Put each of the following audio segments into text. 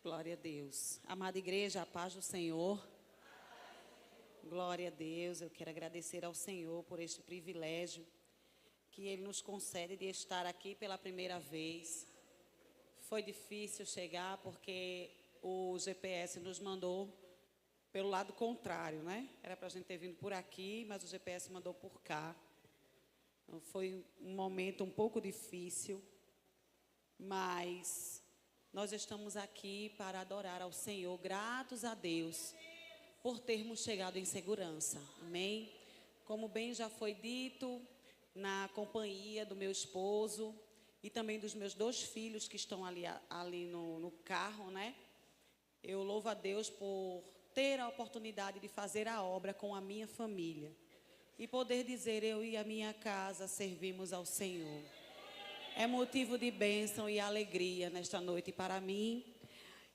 Glória a Deus. Amada igreja, a paz do Senhor. Glória a Deus. Eu quero agradecer ao Senhor por este privilégio que Ele nos concede de estar aqui pela primeira vez. Foi difícil chegar porque o GPS nos mandou pelo lado contrário, né? Era para a gente ter vindo por aqui, mas o GPS mandou por cá. Então, foi um momento um pouco difícil, mas nós estamos aqui para adorar ao Senhor, gratos a Deus por termos chegado em segurança, amém? Como bem já foi dito, na companhia do meu esposo e também dos meus 2 filhos que estão ali no carro, né? Eu louvo a Deus por ter a oportunidade de fazer a obra com a minha família e poder dizer: eu e a minha casa servimos ao Senhor. É motivo de bênção e alegria nesta noite para mim.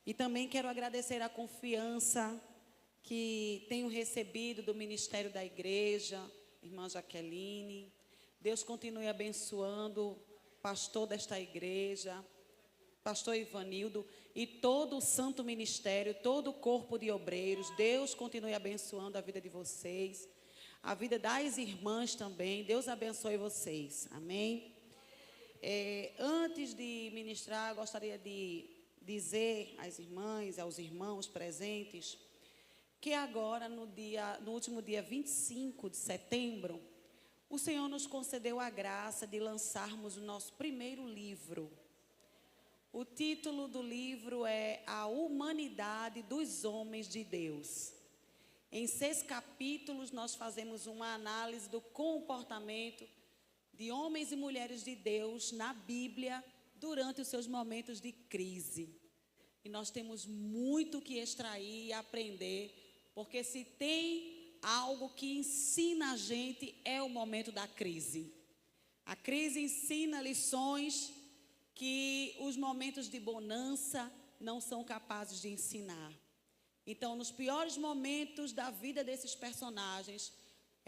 E também quero agradecer a confiança que tenho recebido do ministério da igreja, irmã Jaqueline. Deus continue abençoando o pastor desta igreja, pastor Ivanildo e todo o santo ministério, todo o corpo de obreiros. Deus continue abençoando a vida de vocês, a vida das irmãs também. Deus abençoe vocês, amém? Antes de ministrar, gostaria de dizer às irmãs, aos irmãos presentes, que agora, no último dia 25 de setembro, o Senhor nos concedeu a graça de lançarmos o nosso primeiro livro. O título do livro é A Humanidade dos Homens de Deus. Em 6 capítulos, nós fazemos uma análise do comportamento de homens e mulheres de Deus na Bíblia durante os seus momentos de crise. E nós temos muito que extrair e aprender, porque se tem algo que ensina a gente é o momento da crise. A crise ensina lições que os momentos de bonança não são capazes de ensinar. Então, nos piores momentos da vida desses personagens,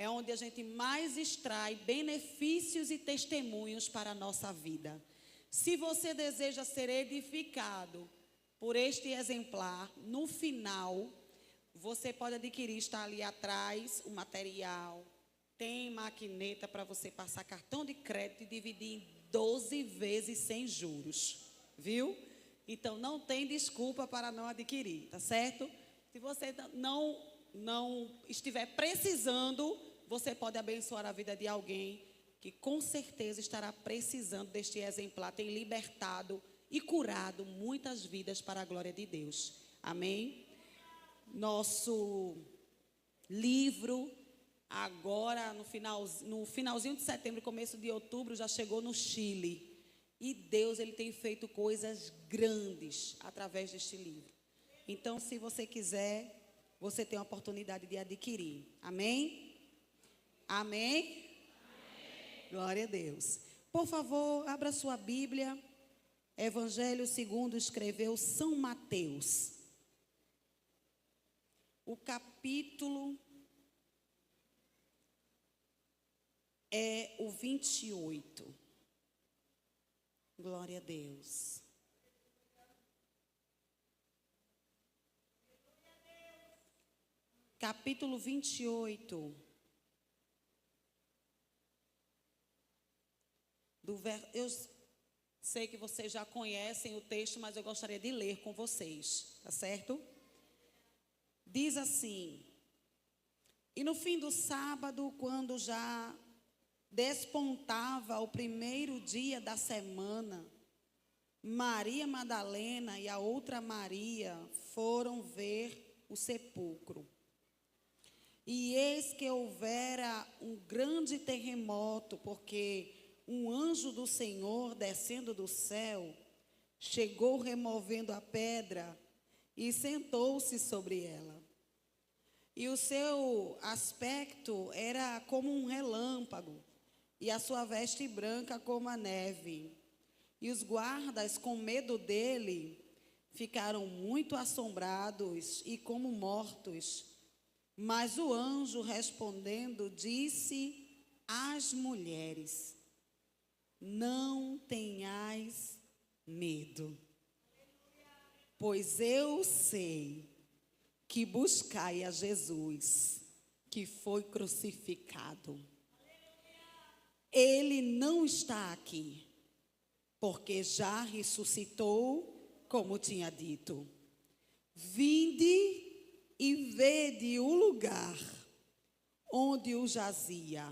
é onde a gente mais extrai benefícios e testemunhos para a nossa vida. Se você deseja ser edificado por este exemplar, no final, você pode adquirir, está ali atrás, o material. Tem maquineta para você passar cartão de crédito e dividir em 12 vezes sem juros, viu? Então, não tem desculpa para não adquirir, tá certo? Se você não estiver precisando, você pode abençoar a vida de alguém que com certeza estará precisando deste exemplar. Tem libertado e curado muitas vidas para a glória de Deus. Amém? Nosso livro, agora no finalzinho de setembro, começo de outubro, já chegou no Chile. E Deus, Ele tem feito coisas grandes através deste livro. Então, se você quiser, você tem a oportunidade de adquirir. Amém? Amém? Amém? Glória a Deus. Por favor, abra sua Bíblia. Evangelho segundo escreveu São Mateus. O capítulo é o 28. Glória a Deus. Capítulo 28. Eu sei que vocês já conhecem o texto, mas eu gostaria de ler com vocês, tá certo? Diz assim: e no fim do sábado, quando já despontava o primeiro dia da semana, Maria Madalena e a outra Maria foram ver o sepulcro. E eis que houvera um grande terremoto, porque um anjo do Senhor, descendo do céu, chegou removendo a pedra e sentou-se sobre ela. E o seu aspecto era como um relâmpago, e a sua veste branca como a neve. E os guardas, com medo dele, ficaram muito assombrados e como mortos. Mas o anjo, respondendo, disse às mulheres: não tenhais medo. Pois eu sei que buscai a Jesus, que foi crucificado. Ele não está aqui, porque já ressuscitou, como tinha dito. Vinde e vede o lugar onde o jazia.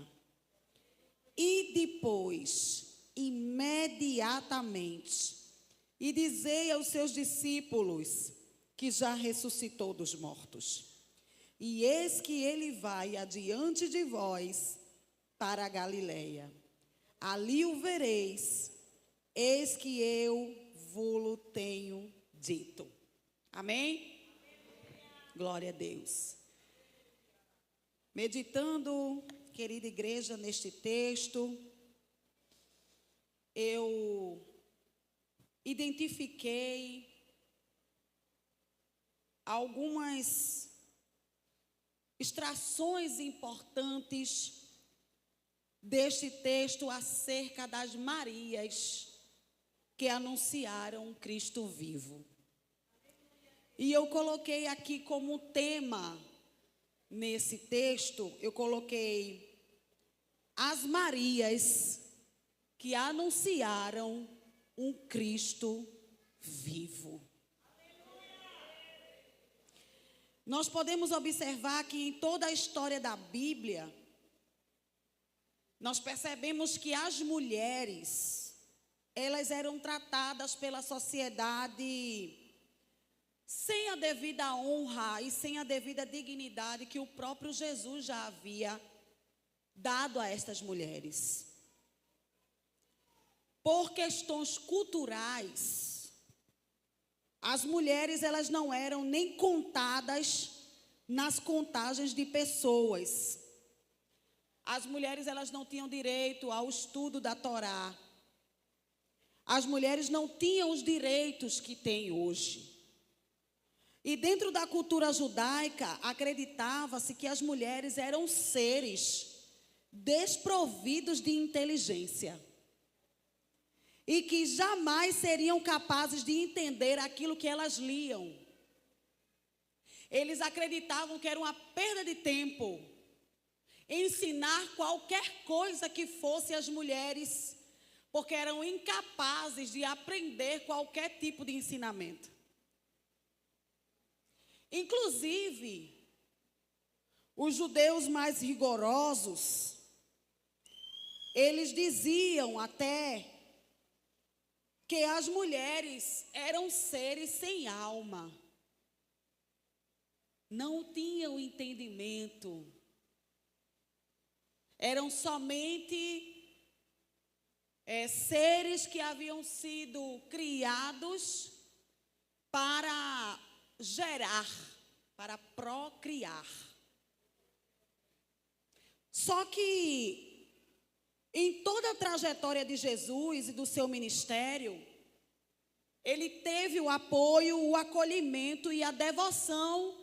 E depois, imediatamente, e dizei aos seus discípulos que já ressuscitou dos mortos. E eis que ele vai adiante de vós para a Galileia. Ali o vereis, eis que eu vô-lo tenho dito. Amém? Glória a Deus. Meditando, querida igreja, neste texto, eu identifiquei algumas extrações importantes deste texto acerca das Marias que anunciaram Cristo vivo. E eu coloquei aqui como tema, nesse texto, eu coloquei as Marias que anunciaram um Cristo vivo. Nós podemos observar que em toda a história da Bíblia, nós percebemos que as mulheres, elas eram tratadas pela sociedade sem a devida honra e sem a devida dignidade que o próprio Jesus já havia dado a estas mulheres. Por questões culturais, as mulheres elas não eram nem contadas nas contagens de pessoas. As mulheres elas não tinham direito ao estudo da Torá. As mulheres não tinham os direitos que têm hoje. E dentro da cultura judaica, acreditava-se que as mulheres eram seres desprovidos de inteligência. E que jamais seriam capazes de entender aquilo que elas liam. Eles acreditavam que era uma perda de tempo ensinar qualquer coisa que fosse às mulheres, porque eram incapazes de aprender qualquer tipo de ensinamento. Inclusive, os judeus mais rigorosos, eles diziam até que as mulheres eram seres sem alma, não tinham entendimento, eram somente seres que haviam sido criados para gerar, para procriar. Só que em toda a trajetória de Jesus e do seu ministério, ele teve o apoio, o acolhimento e a devoção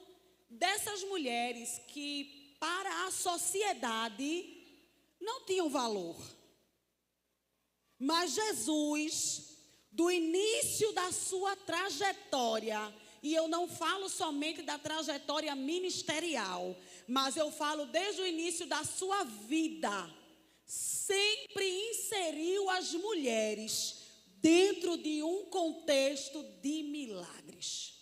dessas mulheres que, para a sociedade, não tinham valor. Mas Jesus, do início da sua trajetória, e eu não falo somente da trajetória ministerial, mas eu falo desde o início da sua vida, sempre inseriu as mulheres dentro de um contexto de milagres.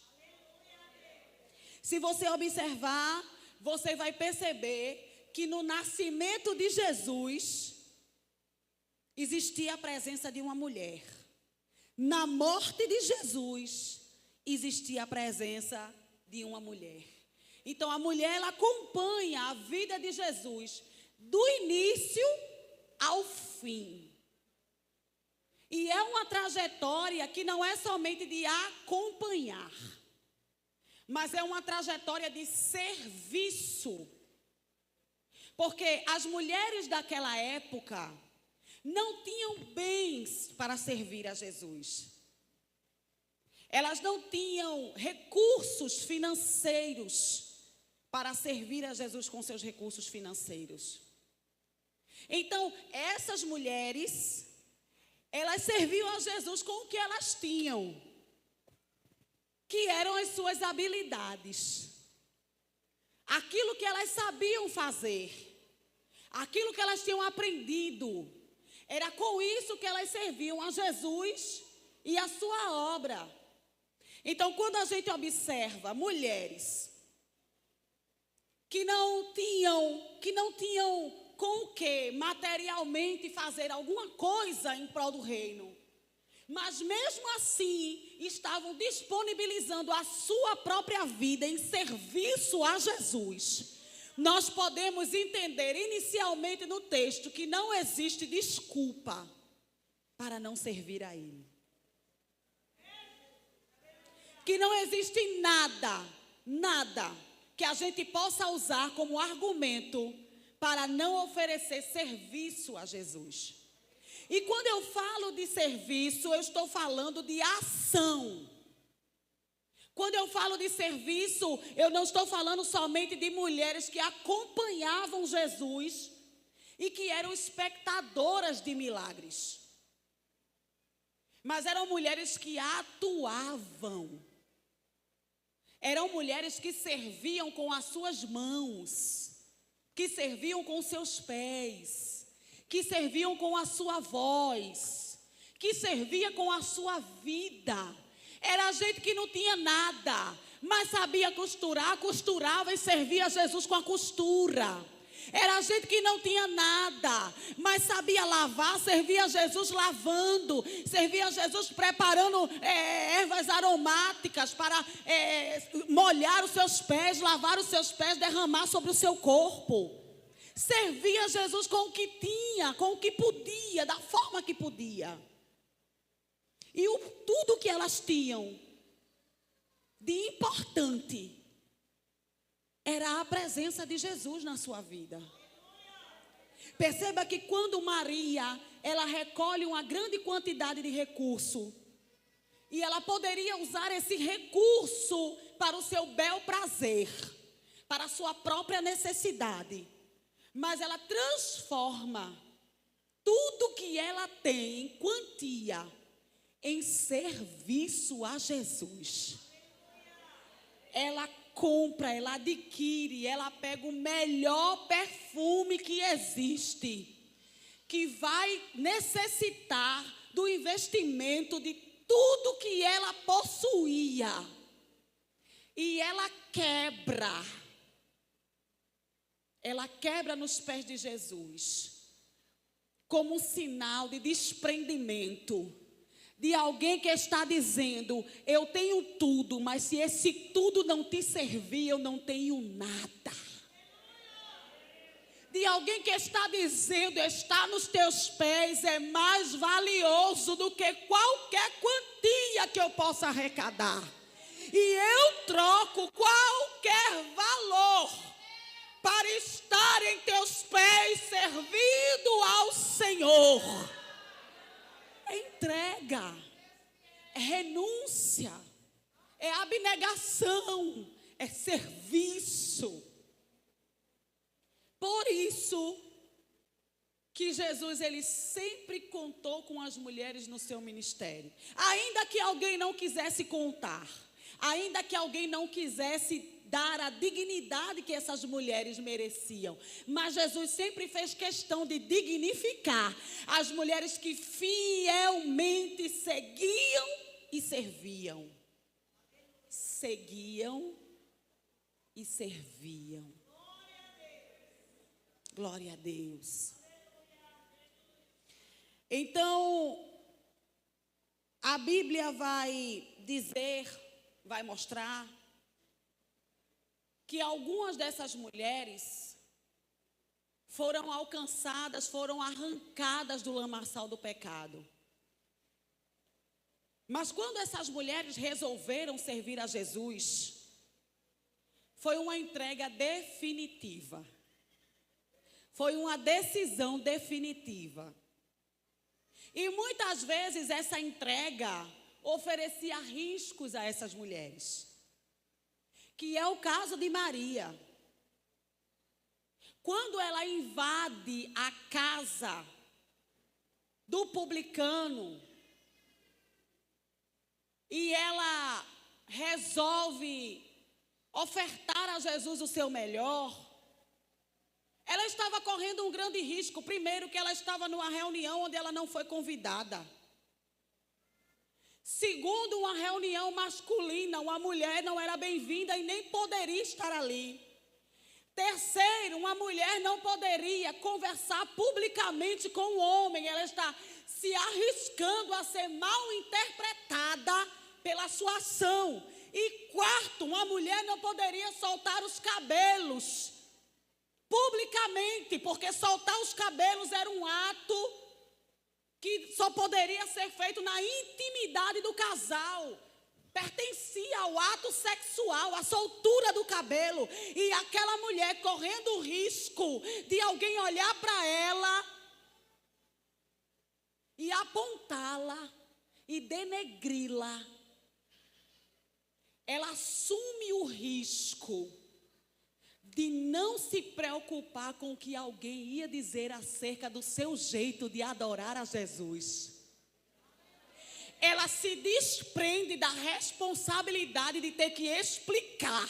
Se você observar, você vai perceber que no nascimento de Jesus existia a presença de uma mulher. Na morte de Jesus existia a presença de uma mulher. Então a mulher ela acompanha a vida de Jesus do início ao fim. E é uma trajetória que não é somente de acompanhar, mas é uma trajetória de serviço. Porque as mulheres daquela época não tinham bens para servir a Jesus. Elas não tinham recursos financeiros para servir a Jesus com seus recursos financeiros. Então, essas mulheres, elas serviam a Jesus com o que elas tinham, que eram as suas habilidades. Aquilo que elas sabiam fazer, aquilo que elas tinham aprendido, era com isso que elas serviam a Jesus e a sua obra. Então, quando a gente observa mulheres que não tinham com o que materialmente fazer alguma coisa em prol do reino, mas mesmo assim estavam disponibilizando a sua própria vida em serviço a Jesus, nós podemos entender inicialmente no texto que não existe desculpa para não servir a Ele. Que não existe nada que a gente possa usar como argumento para não oferecer serviço a Jesus. E quando eu falo de serviço, eu estou falando de ação. Quando eu falo de serviço, eu não estou falando somente de mulheres que acompanhavam Jesus e que eram espectadoras de milagres. Mas eram mulheres que atuavam. Eram mulheres que serviam com as suas mãos, que serviam com seus pés, que serviam com a sua voz, que servia com a sua vida. Era gente que não tinha nada, mas sabia costurar, costurava e servia a Jesus com a costura. Era gente que não tinha nada, mas sabia lavar, servia a Jesus lavando, servia a Jesus preparando ervas aromáticas para molhar os seus pés, lavar os seus pés, derramar sobre o seu corpo. Servia a Jesus com o que tinha, com o que podia, da forma que podia. E tudo que elas tinham de importante era a presença de Jesus na sua vida. Perceba que quando Maria, ela recolhe uma grande quantidade de recurso, e ela poderia usar esse recurso para o seu bel prazer, para a sua própria necessidade, mas ela transforma tudo que ela tem em quantia em serviço a Jesus. Ela compra, ela adquire, ela pega o melhor perfume que existe, que vai necessitar do investimento de tudo que ela possuía, e ela quebra nos pés de Jesus, como um sinal de desprendimento, de alguém que está dizendo: eu tenho tudo, mas se esse tudo não te servir, eu não tenho nada. De alguém que está dizendo: está nos teus pés é mais valioso do que qualquer quantia que eu possa arrecadar. E eu troco qualquer valor para estar em teus pés servindo ao Senhor. É entrega, é renúncia, é abnegação, é serviço. Por isso que Jesus, ele sempre contou com as mulheres no seu ministério. Ainda que alguém não quisesse contar, ainda que alguém não quisesse dar a dignidade que essas mulheres mereciam, mas Jesus sempre fez questão de dignificar as mulheres que fielmente seguiam e serviam. Seguiam e serviam. Glória a Deus. Então, a Bíblia vai dizer, vai mostrar que algumas dessas mulheres foram alcançadas, foram arrancadas do lamaçal do pecado. Mas quando essas mulheres resolveram servir a Jesus, foi uma entrega definitiva. Foi uma decisão definitiva. E muitas vezes essa entrega oferecia riscos a essas mulheres, que é o caso de Maria. Quando ela invade a casa do publicano e ela resolve ofertar a Jesus o seu melhor, ela estava correndo um grande risco. Primeiro, que ela estava numa reunião onde ela não foi convidada. Segundo, uma reunião masculina, uma mulher não era bem-vinda e nem poderia estar ali. Terceiro, uma mulher não poderia conversar publicamente com um homem. Ela está se arriscando a ser mal interpretada pela sua ação. E quarto, uma mulher não poderia soltar os cabelos publicamente, porque soltar os cabelos era um ato que só poderia ser feito na intimidade do casal. Pertencia ao ato sexual, a soltura do cabelo. E aquela mulher correndo o risco de alguém olhar para ela e apontá-la e denegri-la. Ela assume o risco de não se preocupar com o que alguém ia dizer acerca do seu jeito de adorar a Jesus. Ela se desprende da responsabilidade de ter que explicar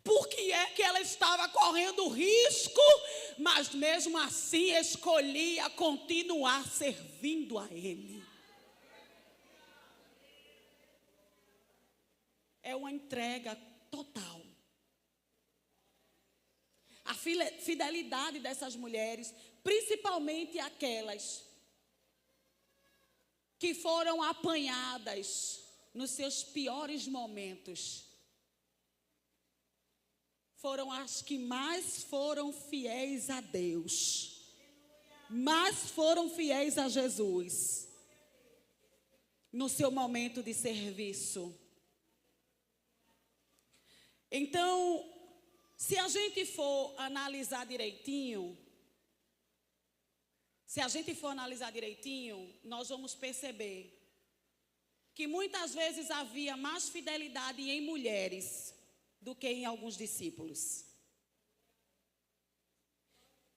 por que é que ela estava correndo risco, mas mesmo assim escolhia continuar servindo a Ele. É uma entrega total. A fidelidade dessas mulheres, principalmente aquelas que foram apanhadas nos seus piores momentos, foram as que mais foram fiéis a Deus, mais foram fiéis a Jesus no seu momento de serviço. Então, se a gente for analisar direitinho, nós vamos perceber que muitas vezes havia mais fidelidade em mulheres do que em alguns discípulos.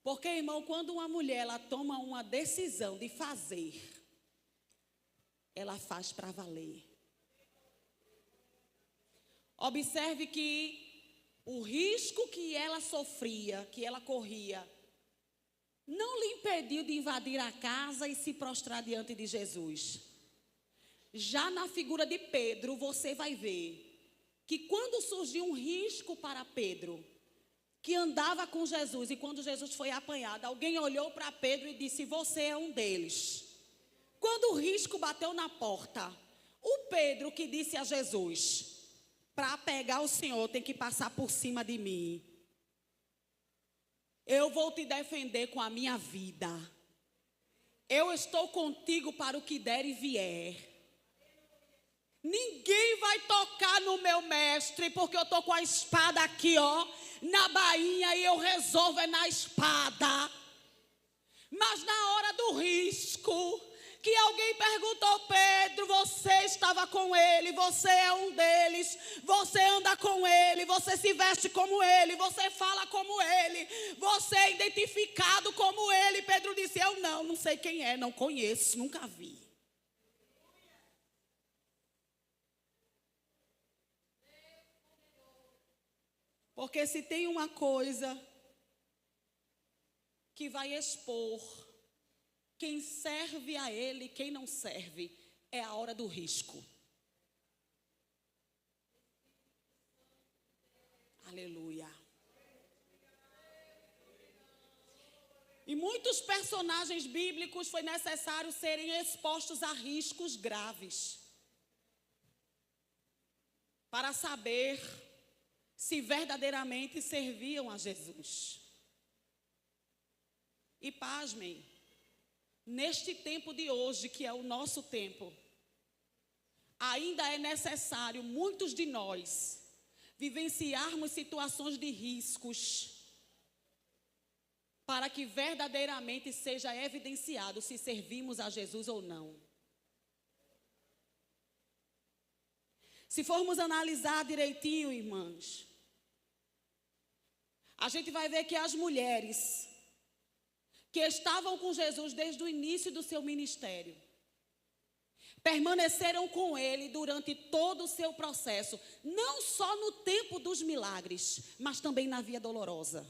Porque, irmão, quando uma mulher ela toma uma decisão de fazer, ela faz para valer. Observe que o risco que ela sofria, que ela corria, não lhe impediu de invadir a casa e se prostrar diante de Jesus. Já na figura de Pedro, você vai ver que quando surgiu um risco para Pedro, que andava com Jesus, e quando Jesus foi apanhado, alguém olhou para Pedro e disse: você é um deles. Quando o risco bateu na porta, o Pedro que disse a Jesus: para pegar o Senhor tem que passar por cima de mim. Eu vou te defender com a minha vida. Eu estou contigo para o que der e vier. Ninguém vai tocar no meu mestre, porque eu estou com a espada aqui, ó, na bainha, e eu resolvo é na espada. Mas na hora do risco, que alguém perguntou: Pedro, você estava com ele, você é um deles, você anda com ele, você se veste como ele, você fala como ele, você é identificado como ele. Pedro disse: eu não sei quem é, não conheço, nunca vi. Porque se tem uma coisa que vai expor quem serve a Ele e quem não serve, é a hora do risco. Aleluia. E muitos personagens bíblicos foi necessário serem expostos a riscos graves para saber se verdadeiramente serviam a Jesus. E pasmem, neste tempo de hoje, que é o nosso tempo, ainda é necessário muitos de nós vivenciarmos situações de riscos para que verdadeiramente seja evidenciado se servimos a Jesus ou não. Se formos analisar direitinho, irmãs, a gente vai ver que as mulheres que estavam com Jesus desde o início do seu ministério permaneceram com ele durante todo o seu processo, não só no tempo dos milagres, mas também na via dolorosa.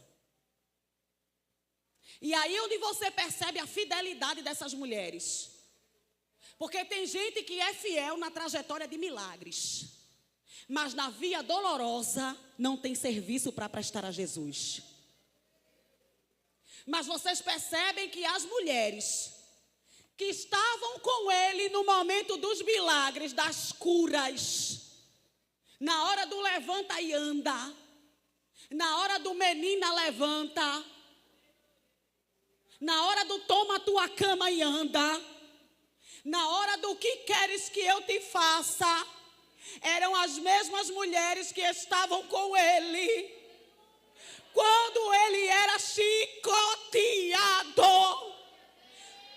E aí onde você percebe a fidelidade dessas mulheres. Porque tem gente que é fiel na trajetória de milagres, mas na via dolorosa não tem serviço para prestar a Jesus. Mas vocês percebem que as mulheres que estavam com ele no momento dos milagres, das curas, na hora do levanta e anda, na hora do menina levanta, na hora do toma tua cama e anda, na hora do que queres que eu te faça, eram as mesmas mulheres que estavam com ele quando ele era chicoteado,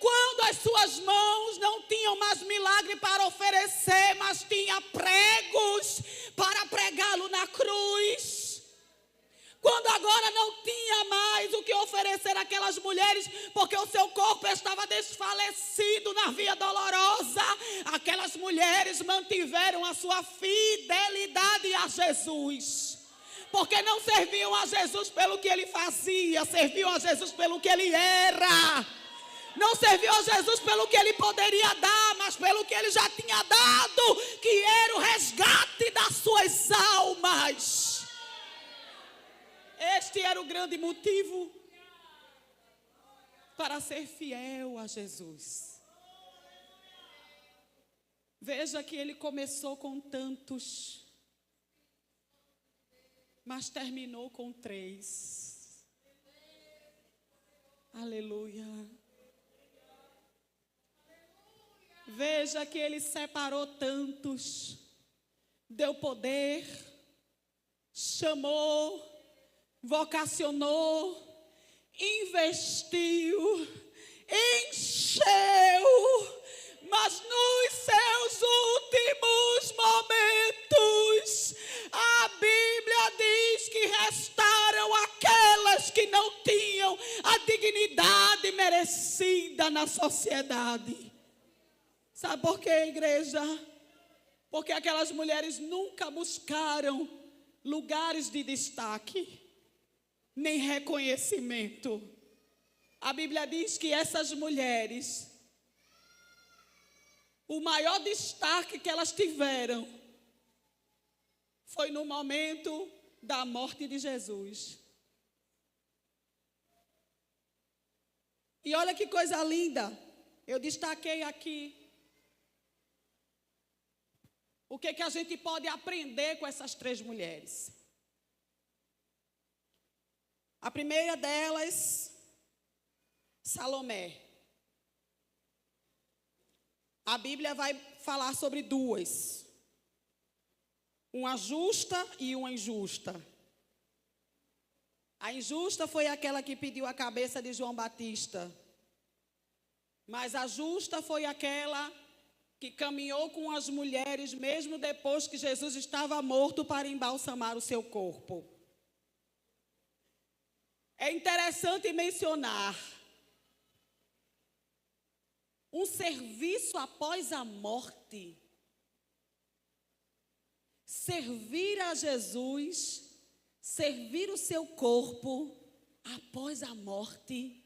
quando as suas mãos não tinham mais milagre para oferecer, mas tinha pregos para pregá-lo na cruz. Quando agora não tinha mais o que oferecer àquelas mulheres, porque o seu corpo estava desfalecido na via dolorosa, aquelas mulheres mantiveram a sua fidelidade a Jesus. Porque não serviam a Jesus pelo que ele fazia, serviam a Jesus pelo que ele era. Não serviu a Jesus pelo que ele poderia dar, mas pelo que ele já tinha dado, que era o resgate das suas almas. Este era o grande motivo para ser fiel a Jesus. Veja que ele começou com tantos, mas terminou com 3. Aleluia. Veja que ele separou tantos, deu poder, chamou, vocacionou, investiu, encheu, mas nos seus últimos momentos, a Bíblia diz que restaram aquelas que não tinham a dignidade merecida na sociedade. Sabe por quê, igreja? Porque aquelas mulheres nunca buscaram lugares de destaque, nem reconhecimento. A Bíblia diz que essas mulheres, o maior destaque que elas tiveram foi no momento da morte de Jesus. E olha que coisa linda, eu destaquei aqui o que a gente pode aprender com essas 3 mulheres. A primeira delas, Salomé. A Bíblia vai falar sobre 2. Uma justa e uma injusta. A injusta foi aquela que pediu a cabeça de João Batista. Mas a justa foi aquela que caminhou com as mulheres, mesmo depois que Jesus estava morto, para embalsamar o seu corpo. É interessante mencionar um serviço após a morte. Servir a Jesus, servir o seu corpo após a morte.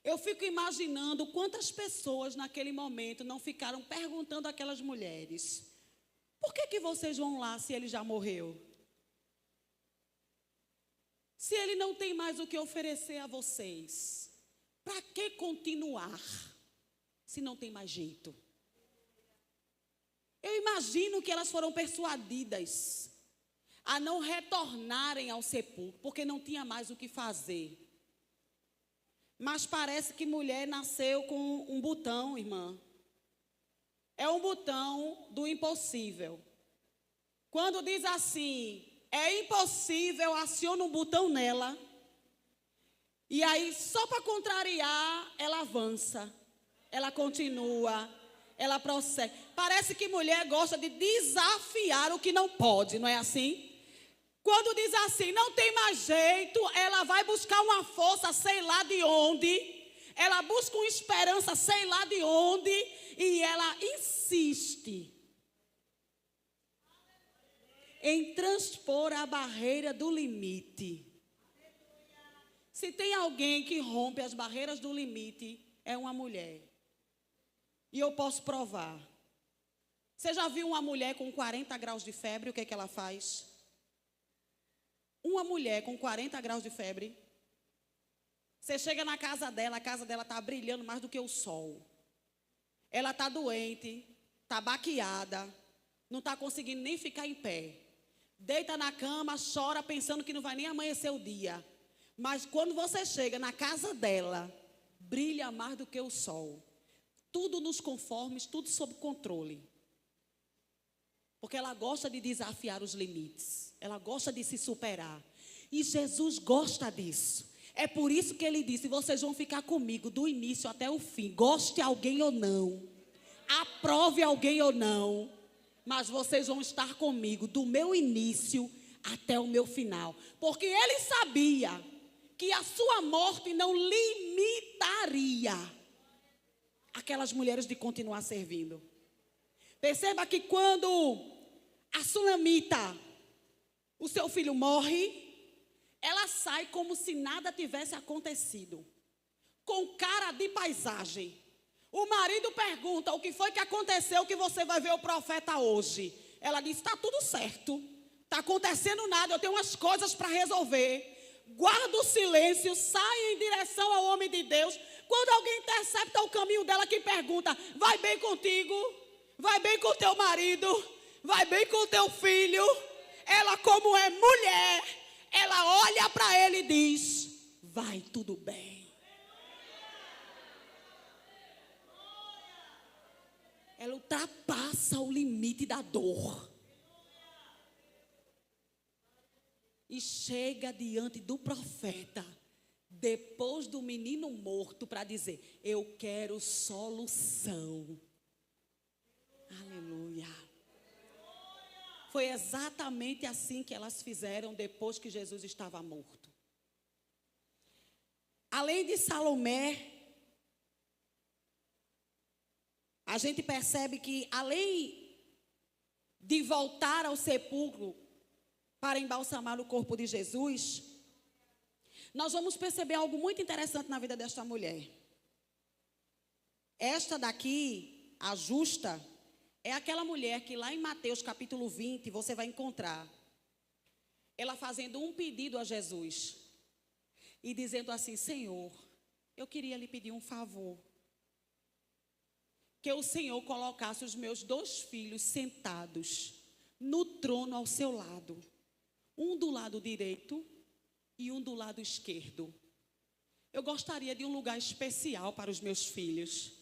Eu fico imaginando quantas pessoas naquele momento não ficaram perguntando àquelas mulheres: por que vocês vão lá se ele já morreu? Se ele não tem mais o que oferecer a vocês, para que continuar se não tem mais jeito? Eu imagino que elas foram persuadidas a não retornarem ao sepulcro, porque não tinha mais o que fazer. Mas parece que mulher nasceu com um botão, irmã. É um botão do impossível. Quando diz assim, é impossível, aciona um botão nela. E aí, só para contrariar, ela avança. Ela continua. Ela prossegue. Parece que mulher gosta de desafiar o que não pode, não é assim? Quando diz assim, não tem mais jeito, ela vai buscar uma força, sei lá de onde. ela busca uma esperança, sei lá de onde, e ela insiste em transpor a barreira do limite. Se tem alguém que rompe as barreiras do limite, é uma mulher. E eu posso provar. Você já viu uma mulher com 40 graus de febre, o que é que ela faz? Uma mulher com 40 graus de febre, você chega na casa dela, a casa dela está brilhando mais do que o sol. Ela está doente, está baqueada, não está conseguindo nem ficar em pé. Deita na cama, chora pensando que não vai nem amanhecer o dia. Mas quando você chega na casa dela, brilha mais do que o sol. Tudo nos conformes, tudo sob controle. Porque ela gosta de desafiar os limites. Ela gosta de se superar. E Jesus gosta disso. É por isso que ele disse, vocês vão ficar comigo do início até o fim. Goste alguém ou não. Aprove alguém ou não. Mas vocês vão estar comigo do meu início até o meu final. Porque ele sabia que a sua morte não limitaria aquelas mulheres de continuar servindo. Perceba que quando a sunamita, o seu filho morre, ela sai como se nada tivesse acontecido, com cara de paisagem. O marido pergunta, o que foi que aconteceu que você vai ver o profeta hoje? Ela diz, está tudo certo, está acontecendo nada, eu tenho umas coisas para resolver. Guarda o silêncio, sai em direção ao homem de Deus. Quando alguém intercepta o caminho dela que pergunta, vai bem contigo? Vai bem com teu marido? Vai bem com teu filho? Ela, como é mulher, ela olha para ele e diz, vai tudo bem. Ela ultrapassa o limite da dor. E chega diante do profeta, depois do menino morto, para dizer, eu quero solução. Aleluia. Foi exatamente assim que elas fizeram depois que Jesus estava morto. Além de Salomé, a gente percebe que além de voltar ao sepulcro para embalsamar o corpo de Jesus, nós vamos perceber algo muito interessante na vida desta mulher. Esta daqui, a justa, é aquela mulher que lá em Mateus capítulo 20 você vai encontrar ela fazendo um pedido a Jesus e dizendo assim, Senhor, eu queria lhe pedir um favor, que o Senhor colocasse os meus 2 filhos sentados no trono ao seu lado, um do lado direito e um do lado esquerdo. Eu gostaria de um lugar especial para os meus filhos.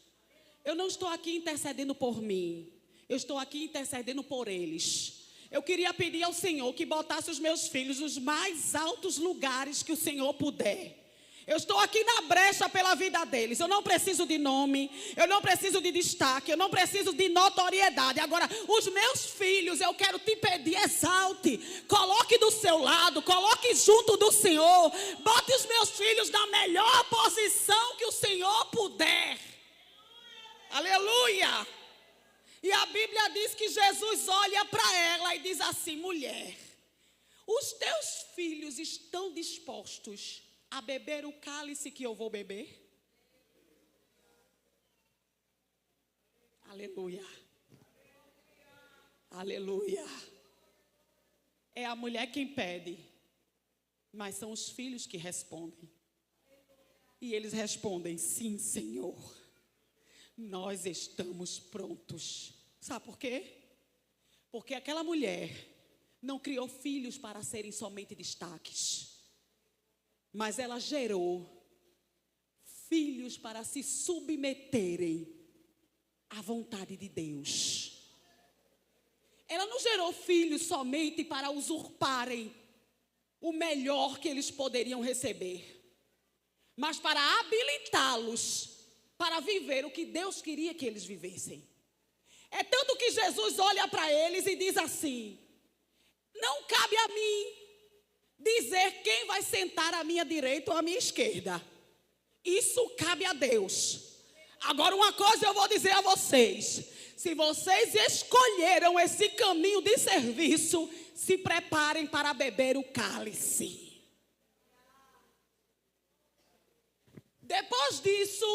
Eu não estou aqui intercedendo por mim, eu estou aqui intercedendo por eles. Eu queria pedir ao Senhor que botasse os meus filhos nos mais altos lugares que o Senhor puder. Eu estou aqui na brecha pela vida deles. Eu não preciso de nome, eu não preciso de destaque, eu não preciso de notoriedade. Agora, os meus filhos, eu quero te pedir, exalte, coloque do seu lado, coloque junto do Senhor, bote os meus filhos na melhor posição que o Senhor puder. Aleluia! E a Bíblia diz que Jesus olha para ela e diz assim, mulher, os teus filhos estão dispostos a beber o cálice que eu vou beber? Aleluia. Aleluia. É a mulher quem pede, mas são os filhos que respondem. E eles respondem, sim, Senhor, nós estamos prontos. Sabe por quê? Porque aquela mulher não criou filhos para serem somente destaques, mas ela gerou filhos para se submeterem à vontade de Deus. Ela não gerou filhos somente para usurparem o melhor que eles poderiam receber, mas para habilitá-los para viver o que Deus queria que eles vivessem. É tanto que Jesus olha para eles e diz assim, não cabe a mim dizer quem vai sentar à minha direita ou à minha esquerda. Isso cabe a Deus. Agora, uma coisa eu vou dizer a vocês: se vocês escolheram esse caminho de serviço, se preparem para beber o cálice. Depois disso,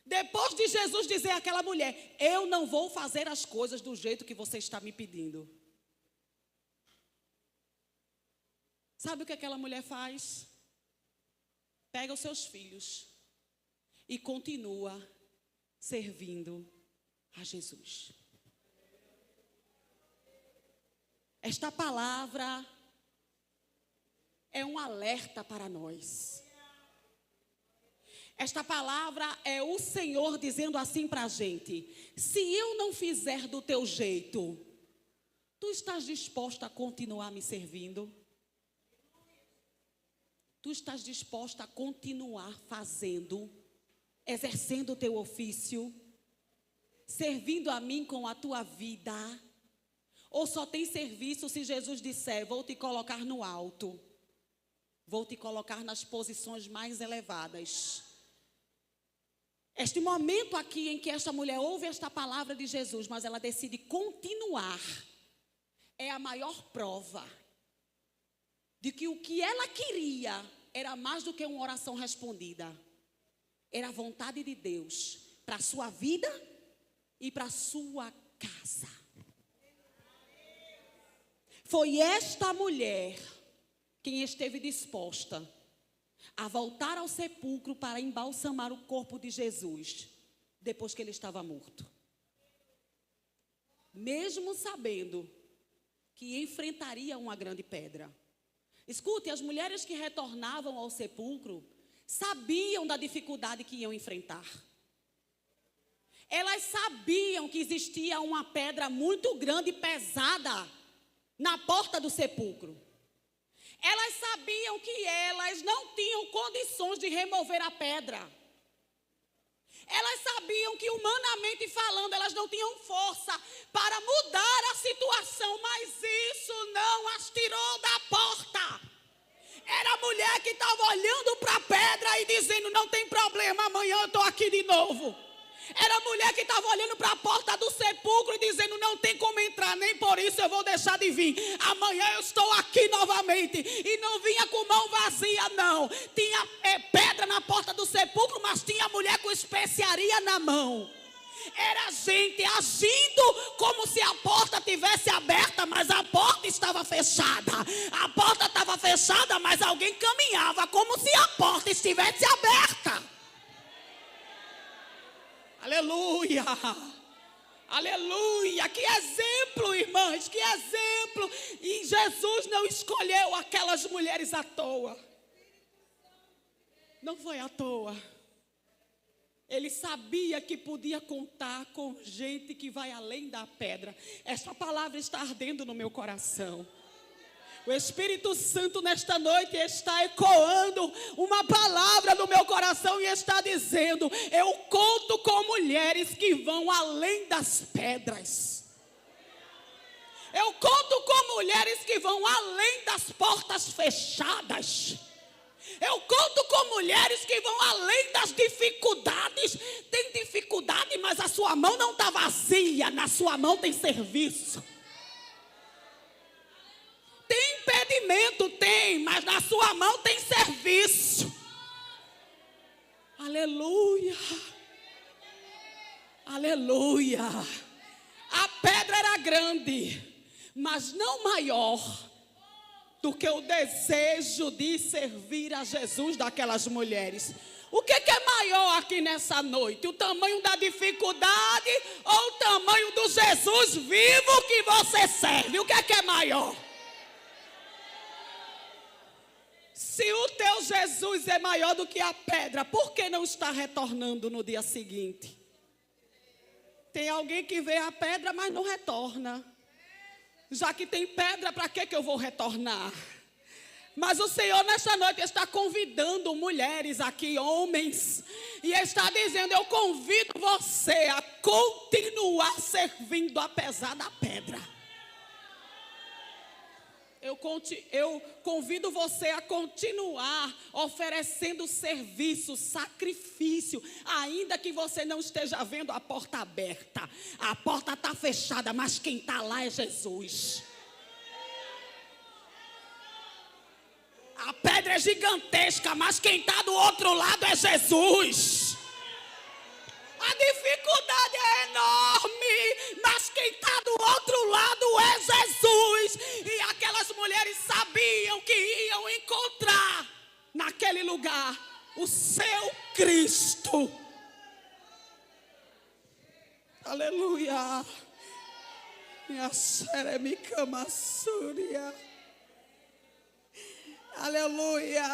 depois de Jesus dizer àquela mulher: eu não vou fazer as coisas do jeito que você está me pedindo. Sabe o que aquela mulher faz? Pega os seus filhos e continua servindo a Jesus. Esta palavra é um alerta para nós. Esta palavra é o Senhor dizendo assim para a gente: se eu não fizer do teu jeito, tu estás disposta a continuar me servindo? Tu estás disposta a continuar fazendo, exercendo o teu ofício, servindo a mim com a tua vida? Ou só tem serviço se Jesus disser: vou te colocar no alto, vou te colocar nas posições mais elevadas? Este momento aqui em que esta mulher ouve esta palavra de Jesus, mas ela decide continuar, é a maior prova de que o que ela queria era mais do que uma oração respondida. Era a vontade de Deus para a sua vida e para a sua casa. Foi esta mulher quem esteve disposta a voltar ao sepulcro para embalsamar o corpo de Jesus, depois que ele estava morto. Mesmo sabendo que enfrentaria uma grande pedra. Escute, as mulheres que retornavam ao sepulcro sabiam da dificuldade que iam enfrentar. Elas sabiam que existia uma pedra muito grande e pesada na porta do sepulcro. Elas sabiam que elas não tinham condições de remover a pedra. Elas sabiam que, humanamente falando, elas não tinham força para mudar a situação, mas isso não as tirou da porta. Era a mulher que estava olhando para a pedra e dizendo: não tem problema, amanhã eu estou aqui de novo. Era a mulher que estava olhando para a porta do sepulcro e dizendo: não tem como entrar, nem por isso eu vou deixar de vir. Amanhã eu estou aqui novamente. E não vinha com mão vazia, não. Tinha pedra na porta do sepulcro, mas tinha a mulher com especiaria na mão. Era gente agindo como se a porta tivesse aberta, mas a porta estava fechada. A porta estava fechada, mas alguém caminhava como se a porta estivesse aberta. Aleluia, aleluia, que exemplo, irmãs, que exemplo. E Jesus não escolheu aquelas mulheres à toa. Não foi à toa. Ele sabia que podia contar com gente que vai além da pedra. Esta palavra está ardendo no meu coração. O Espírito Santo nesta noite está ecoando uma palavra no meu coração e está dizendo: eu conto com mulheres que vão além das pedras. Eu conto com mulheres que vão além das portas fechadas. Eu conto com mulheres que vão além das dificuldades. Tem dificuldade, mas a sua mão não está vazia. Na sua mão tem serviço. Tem impedimento? Tem, mas na sua mão tem serviço. Aleluia. Aleluia. A pedra era grande, mas não maior do que o desejo de servir a Jesus daquelas mulheres. O que é maior aqui nessa noite? O tamanho da dificuldade ou o tamanho do Jesus vivo que você serve? O que é maior? Se o teu Jesus é maior do que a pedra, por que não está retornando no dia seguinte? Tem alguém que vê a pedra, mas não retorna. Já que tem pedra, para que eu vou retornar? Mas o Senhor nesta noite está convidando mulheres aqui, homens, e está dizendo: eu convido você a continuar servindo apesar da pedra. Eu convido você a continuar oferecendo serviço, sacrifício, ainda que você não esteja vendo a porta aberta. A porta está fechada, mas quem está lá é Jesus. A pedra é gigantesca, mas quem está do outro lado é Jesus. A dificuldade é enorme, mas quem está do outro lado é Jesus. E aquelas mulheres sabiam que iam encontrar naquele lugar o seu Cristo. Aleluia. Minha xeremica massúria. Aleluia.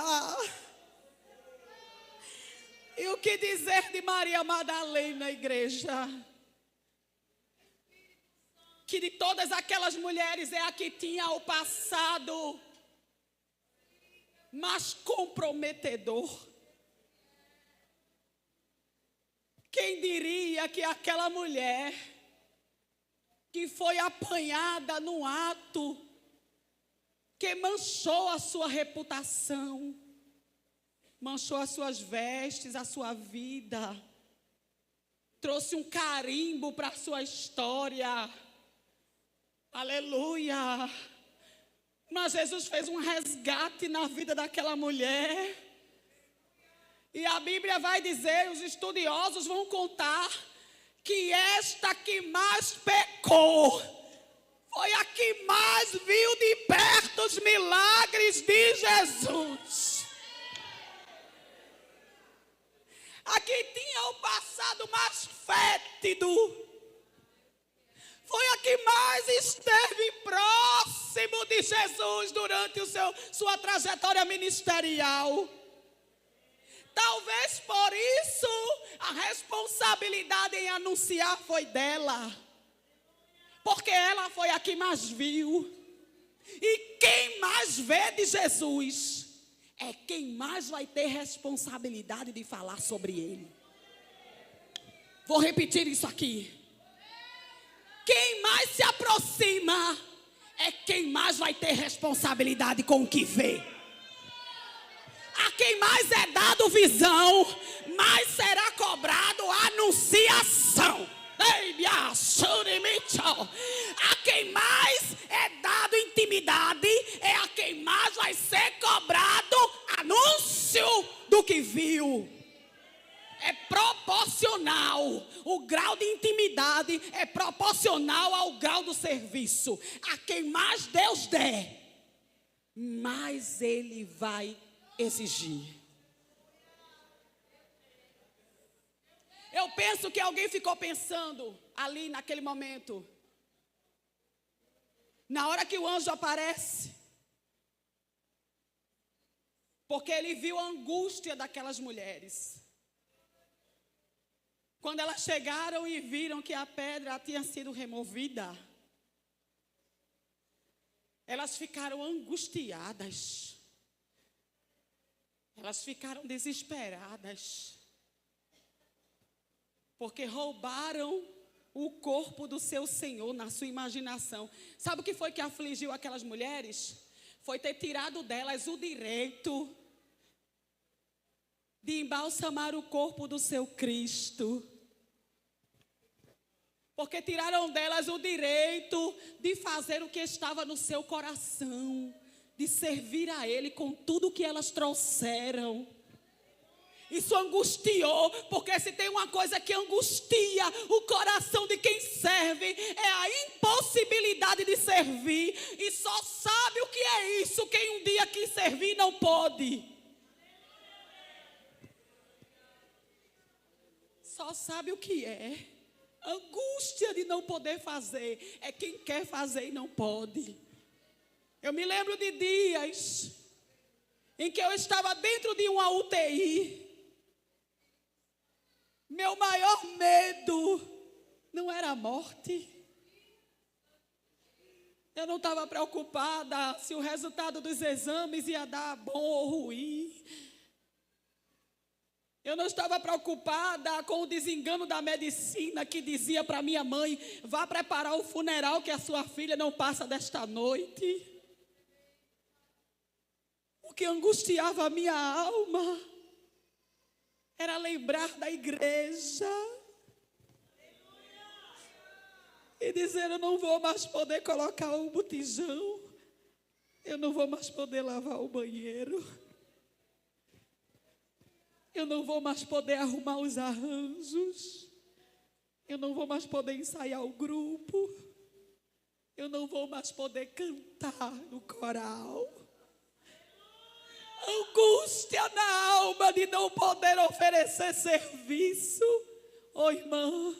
E o que dizer de Maria Madalena, igreja? Que de todas aquelas mulheres é a que tinha o passado mais comprometedor. Quem diria que aquela mulher que foi apanhada no ato que manchou a sua reputação, manchou as suas vestes, a sua vida, trouxe um carimbo para a sua história. Aleluia. Mas Jesus fez um resgate na vida daquela mulher. E a Bíblia vai dizer, os estudiosos vão contar, que esta que mais pecou foi a que mais viu de perto os milagres de Jesus. A que tinha o passado mais fétido. Foi a que mais esteve próximo de Jesus durante sua trajetória ministerial. Talvez por isso a responsabilidade em anunciar foi dela. Porque ela foi a que mais viu. E quem mais vê de Jesus é quem mais vai ter responsabilidade de falar sobre ele. Vou repetir isso aqui. Quem mais se aproxima é quem mais vai ter responsabilidade com o que vê. A quem mais é dado visão, mais será cobrado anunciação. A quem mais é dado intimidade é a quem mais vai ser cobrado anúncio do que viu. É proporcional. O grau de intimidade é proporcional ao grau do serviço. A quem mais Deus der, mais Ele vai exigir. Eu penso que alguém ficou pensando ali naquele momento. Na hora que o anjo aparece. Porque ele viu a angústia daquelas mulheres. Quando elas chegaram e viram que a pedra tinha sido removida, elas ficaram angustiadas. Elas ficaram desesperadas. Porque roubaram o corpo do seu Senhor na sua imaginação. Sabe o que foi que afligiu aquelas mulheres? Foi ter tirado delas o direito de embalsamar o corpo do seu Cristo. Porque tiraram delas o direito de fazer o que estava no seu coração, de servir a Ele com tudo que elas trouxeram. Isso angustiou, porque se tem uma coisa que angustia o coração de quem serve, é a impossibilidade de servir. E só sabe o que é isso quem um dia quis servir e não pôde. Só sabe o que é. Angústia de não poder fazer. É quem quer fazer e não pode. Eu me lembro de dias em que eu estava dentro de uma UTI. Meu maior medo não era a morte. Eu não estava preocupada se o resultado dos exames ia dar bom ou ruim. Eu não estava preocupada com o desengano da medicina que dizia para minha mãe: vá preparar o funeral que a sua filha não passa desta noite. que angustiava a minha alma era lembrar da igreja e dizer: eu não vou mais poder colocar o botijão, eu não vou mais poder lavar o banheiro, eu não vou mais poder arrumar os arranjos, eu não vou mais poder ensaiar o grupo, eu não vou mais poder cantar no coral. Angústia na alma de não poder oferecer serviço. Ô irmã,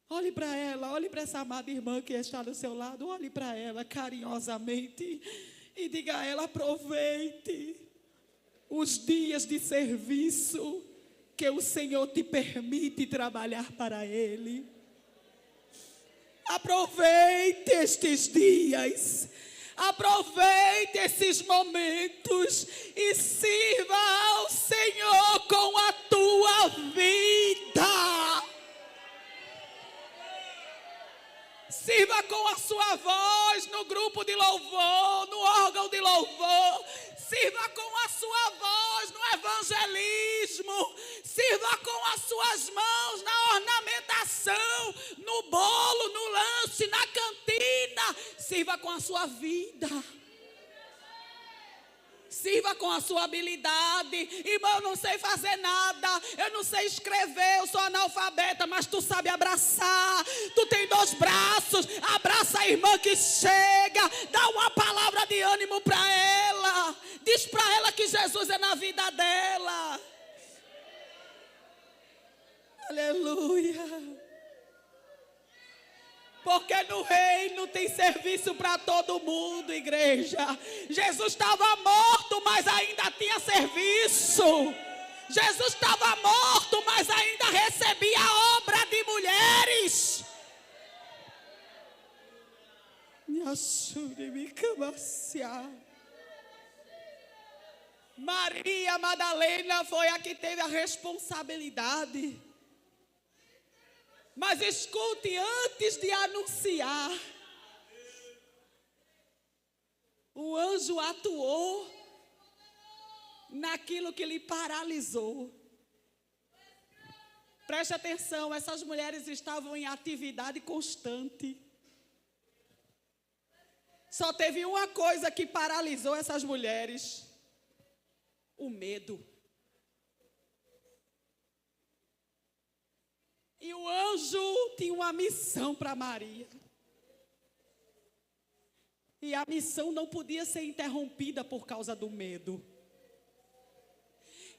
olhe para ela, olhe para essa amada irmã que está do seu lado, olhe para ela carinhosamente e diga a ela: aproveite os dias de serviço que o Senhor te permite trabalhar para Ele. Aproveite estes dias, aproveite esses momentos e sirva ao Senhor com a tua vida. Sirva com a sua voz no grupo de louvor, no órgão de louvor. Sirva com a sua voz no evangelismo. Sirva com as suas mãos na ornamentação, no bolo, no lanche, na cantina. Sirva com a sua vida. Sirva com a sua habilidade. Irmão, eu não sei fazer nada, eu não sei escrever, eu sou analfabeta, mas tu sabe abraçar. Tu tem 2 braços, abraça a irmã que chega, dá uma palavra de ânimo para ela, diz para ela que Jesus é na vida dela. Aleluia. Porque no reino tem serviço para todo mundo, igreja. Jesus estava morto, mas ainda tinha serviço. Jesus estava morto, mas ainda recebia a obra de mulheres. Maria Madalena foi a que teve a responsabilidade. Mas escute, antes de anunciar, o anjo atuou naquilo que lhe paralisou. Preste atenção, essas mulheres estavam em atividade constante. Só teve uma coisa que paralisou essas mulheres: o medo. E o anjo tinha uma missão para Maria. E a missão não podia ser interrompida por causa do medo.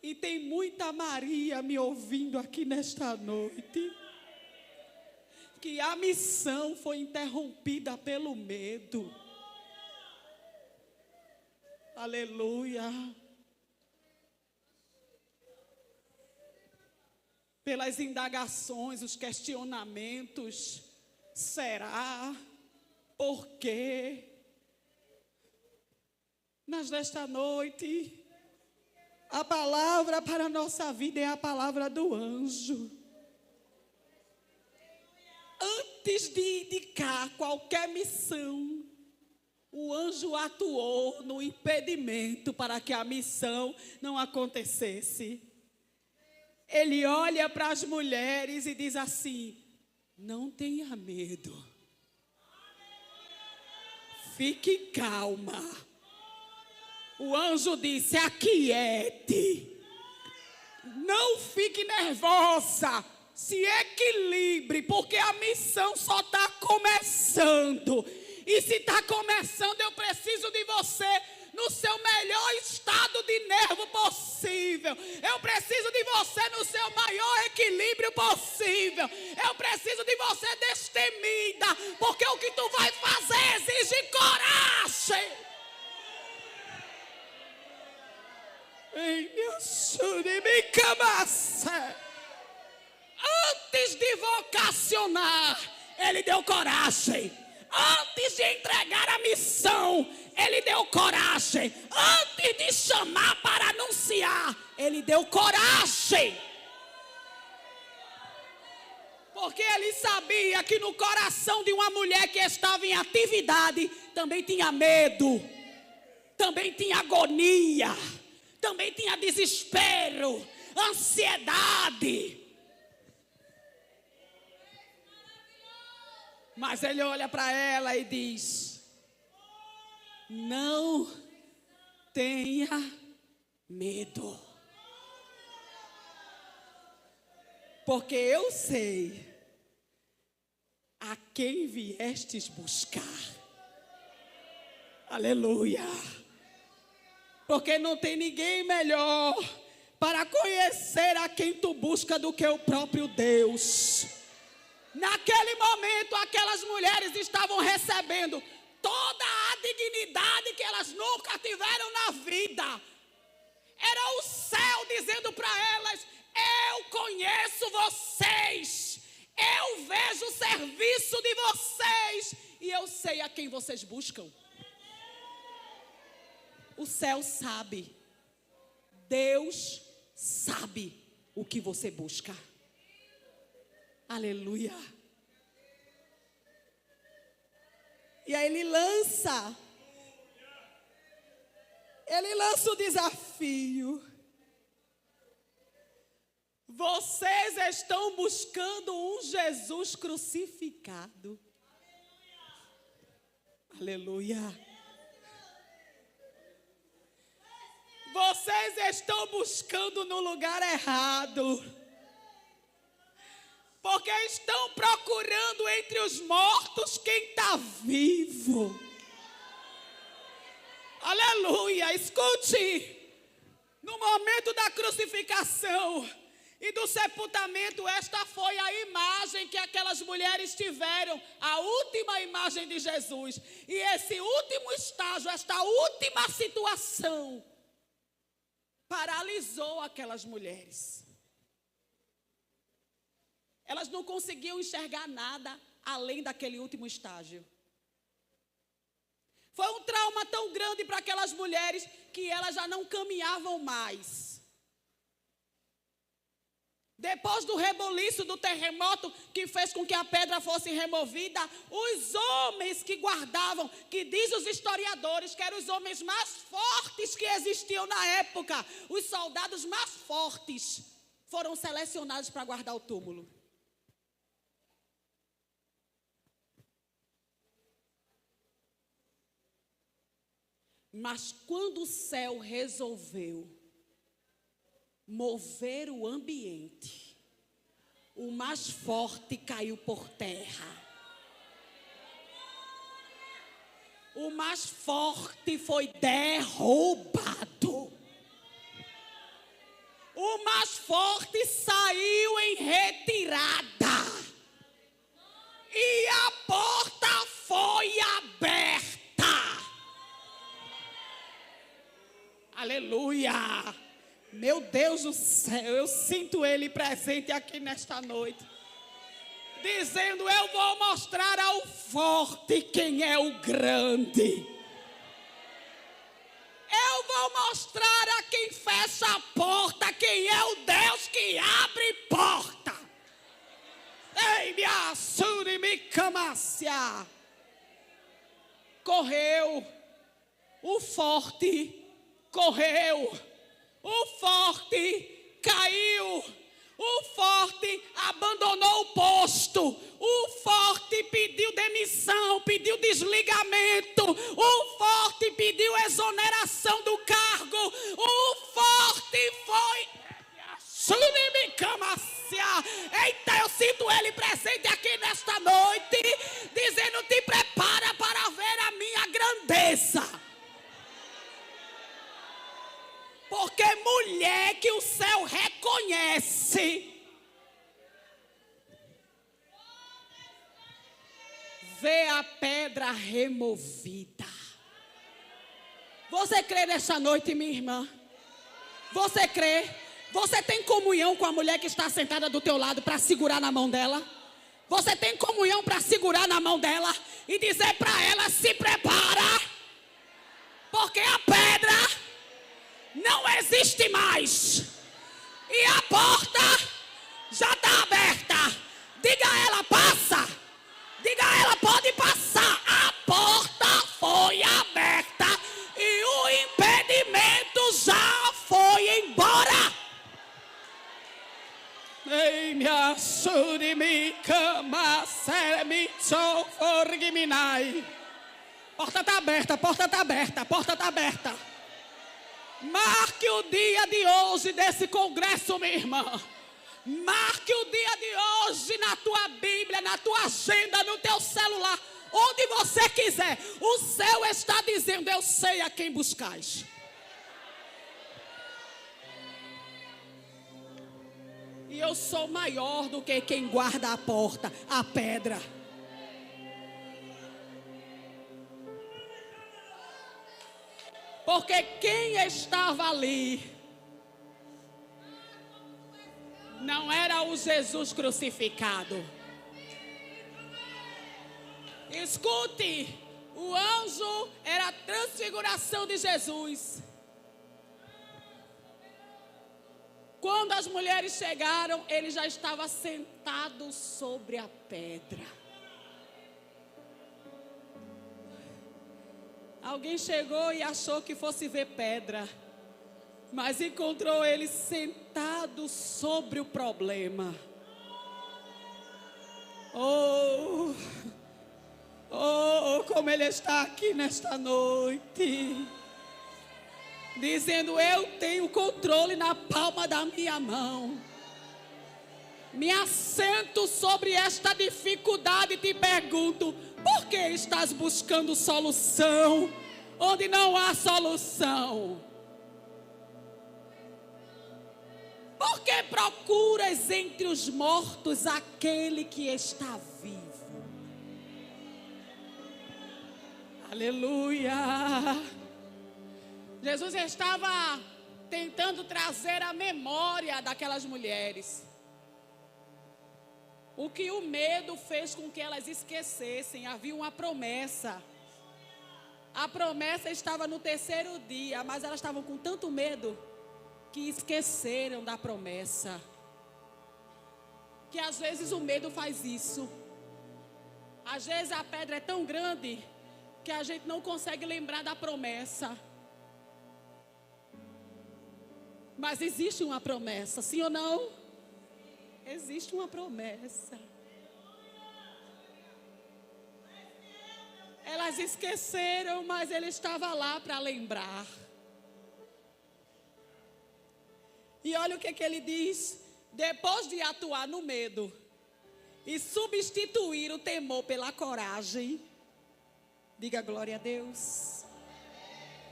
E tem muita Maria me ouvindo aqui nesta noite, que a missão foi interrompida pelo medo. Aleluia. Pelas indagações, os questionamentos. Será? Por quê? Mas nesta noite, a palavra para a nossa vida é a palavra do anjo. Antes de indicar qualquer missão, o anjo atuou no impedimento para que a missão não acontecesse. Ele olha para as mulheres e diz assim: não tenha medo. Fique calma. O anjo disse: aquiete. Não fique nervosa. Se equilibre, porque a missão só está começando. E se está começando, eu preciso de você no seu melhor estado de nervo possível. Eu preciso de você no seu maior equilíbrio possível. Eu preciso de você destemida, porque o que tu vai fazer exige coragem. Antes de vocacionar, ele deu coragem. Antes de entregar a missão, ele deu coragem. Antes de chamar para anunciar, ele deu coragem. Porque ele sabia que no coração de uma mulher que estava em atividade também tinha medo. também tinha agonia, também tinha desespero, ansiedade. Mas ele olha para ela e diz: não tenha medo, porque eu sei a quem viestes buscar. Aleluia. Porque não tem ninguém melhor para conhecer a quem tu busca do que o próprio Deus. Naquele momento, aquelas mulheres estavam recebendo toda a dignidade que elas nunca tiveram na vida. Era o céu dizendo para elas: eu conheço vocês, eu vejo o serviço de vocês e eu sei a quem vocês buscam. O céu sabe, Deus sabe o que você busca. Aleluia. E aí ele lança o desafio. Vocês estão buscando um Jesus crucificado. Aleluia. Vocês estão buscando no lugar errado. Porque estão procurando entre os mortos quem está vivo. Aleluia. Escute. No momento da crucificação e do sepultamento, esta foi a imagem que aquelas mulheres tiveram, a última imagem de Jesus. E esse último estágio, esta última situação, paralisou aquelas mulheres. Elas não conseguiam enxergar nada além daquele último estágio. Foi um trauma tão grande para aquelas mulheres que elas já não caminhavam mais. Depois do reboliço do terremoto que fez com que a pedra fosse removida, os homens que guardavam, que diz os historiadores que eram os homens mais fortes que existiam na época, os soldados mais fortes, foram selecionados para guardar o túmulo. Mas quando o céu resolveu mover o ambiente, o mais forte caiu por terra. O mais forte foi derrubado. O mais forte saiu em retirada. E a porta foi aberta. Aleluia. Meu Deus do céu, eu sinto Ele presente aqui nesta noite, dizendo: eu vou mostrar ao forte quem é o grande. Eu vou mostrar a quem fecha a porta quem é o Deus que abre porta. Ei, me assure, me camácia. Correu, o forte correu. O forte caiu, o forte abandonou o posto, o forte pediu demissão, pediu desligamento, o forte pediu exoneração do cargo, o forte foi... Eita, eu sinto Ele presente aqui nesta noite, dizendo: te prepara para ver a minha grandeza. Porque mulher que o céu reconhece, vê a pedra removida. Você crê nesta noite, minha irmã? Você crê? Você tem comunhão com a mulher que está sentada do teu lado para segurar na mão dela? Você tem comunhão para segurar na mão dela e dizer para ela: se prepara, porque a pedra não existe mais. E a porta já está aberta. Diga a ela: passa. Diga a ela: pode passar. A porta foi aberta. E o Minai. Porta está aberta, porta está aberta, porta está aberta. Marque o dia de hoje desse congresso, minha irmã. Marque o dia de hoje na tua Bíblia, na tua agenda, no teu celular, onde você quiser. O céu está dizendo: eu sei a quem buscais. E eu sou maior do que quem guarda a porta, a pedra. Porque quem estava ali não era o Jesus crucificado. Escute, o anjo era a transfiguração de Jesus. Quando as mulheres chegaram, ele já estava sentado sobre a pedra. Alguém chegou e achou que fosse ver pedra, mas encontrou ele sentado sobre o problema. Oh, como ele está aqui nesta noite, dizendo: eu tenho controle na palma da minha mão. Me assento sobre esta dificuldade e te pergunto: por que estás buscando solução onde não há solução? Por que procuras entre os mortos aquele que está vivo? Aleluia! Jesus estava tentando trazer a memória daquelas mulheres. O que o medo fez com que elas esquecessem. Havia uma promessa. A promessa estava no 3º dia, mas elas estavam com tanto medo que esqueceram da promessa. Que às vezes o medo faz isso. Às vezes a pedra é tão grande que a gente não consegue lembrar da promessa. Mas existe uma promessa, sim ou não? Existe uma promessa. Elas esqueceram, mas ele estava lá para lembrar. E olha o que ele diz. Depois de atuar no medo e substituir o temor pela coragem. Diga glória a Deus.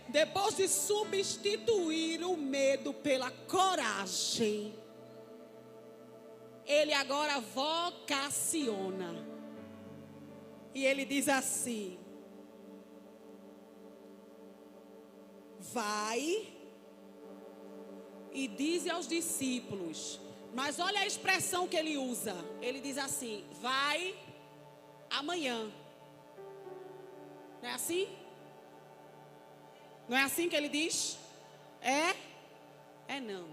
Depois de substituir o medo pela coragem, ele agora vocaciona. E ele diz assim: vai e diz aos discípulos. Mas olha a expressão que ele usa. Ele diz assim: vai amanhã. Não é assim? Não é assim que ele diz? É? É não.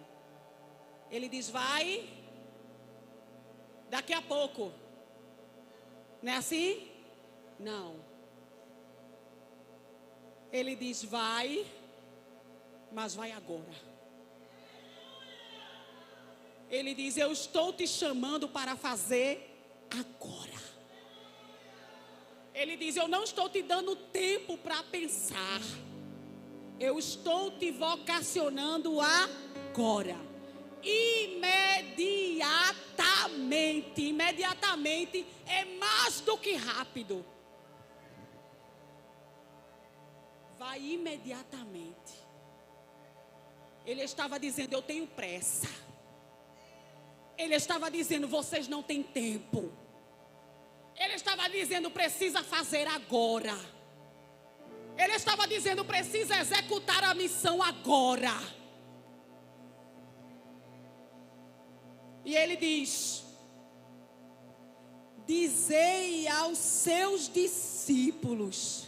Ele diz: vai daqui a pouco. Não é assim? Não. Ele diz: vai, mas vai agora. Ele diz: eu estou te chamando para fazer agora. Ele diz: eu não estou te dando tempo para pensar. Eu estou te vocacionando agora. Imediatamente. Imediatamente é mais do que rápido. Vai imediatamente. Ele estava dizendo: eu tenho pressa. Ele estava dizendo: vocês não têm tempo. Ele estava dizendo: precisa fazer agora. Ele estava dizendo: precisa executar a missão agora. E ele diz: dizei aos seus discípulos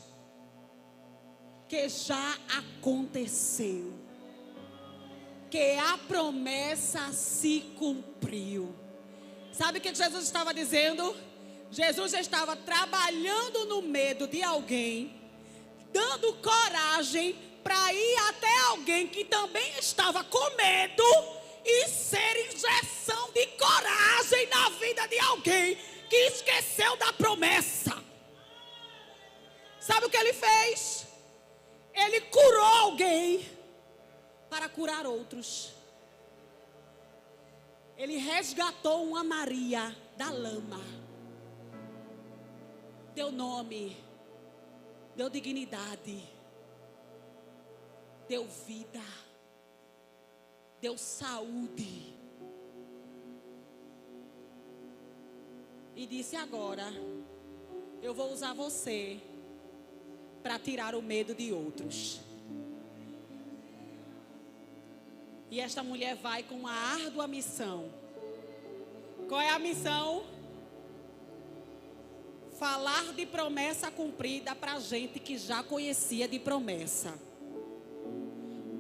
que já aconteceu, que a promessa se cumpriu. Sabe o que Jesus estava dizendo? Jesus estava trabalhando no medo de alguém, dando coragem para ir até alguém que também estava com medo e ser injeção de coragem na vida de alguém que esqueceu da promessa. Sabe o que ele fez? Ele curou alguém para curar outros. Ele resgatou uma Maria da lama. Deu nome, deu dignidade, deu vida, deu saúde. E disse: agora eu vou usar você para tirar o medo de outros. E esta mulher vai com uma árdua missão. Qual é a missão? Falar de promessa cumprida para gente que já conhecia de promessa.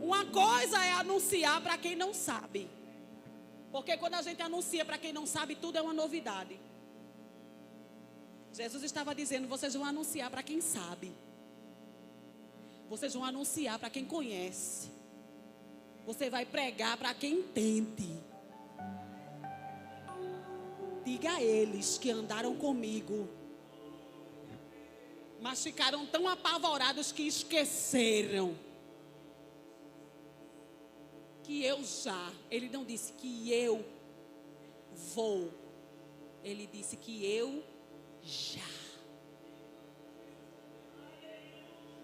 Uma coisa é anunciar para quem não sabe. Porque quando a gente anuncia para quem não sabe, tudo é uma novidade. Jesus estava dizendo: vocês vão anunciar para quem sabe. Vocês vão anunciar para quem conhece. Você vai pregar para quem entende. Diga a eles que andaram comigo, mas ficaram tão apavorados que esqueceram que eu já. Ele não disse que eu vou. Ele disse que eu já.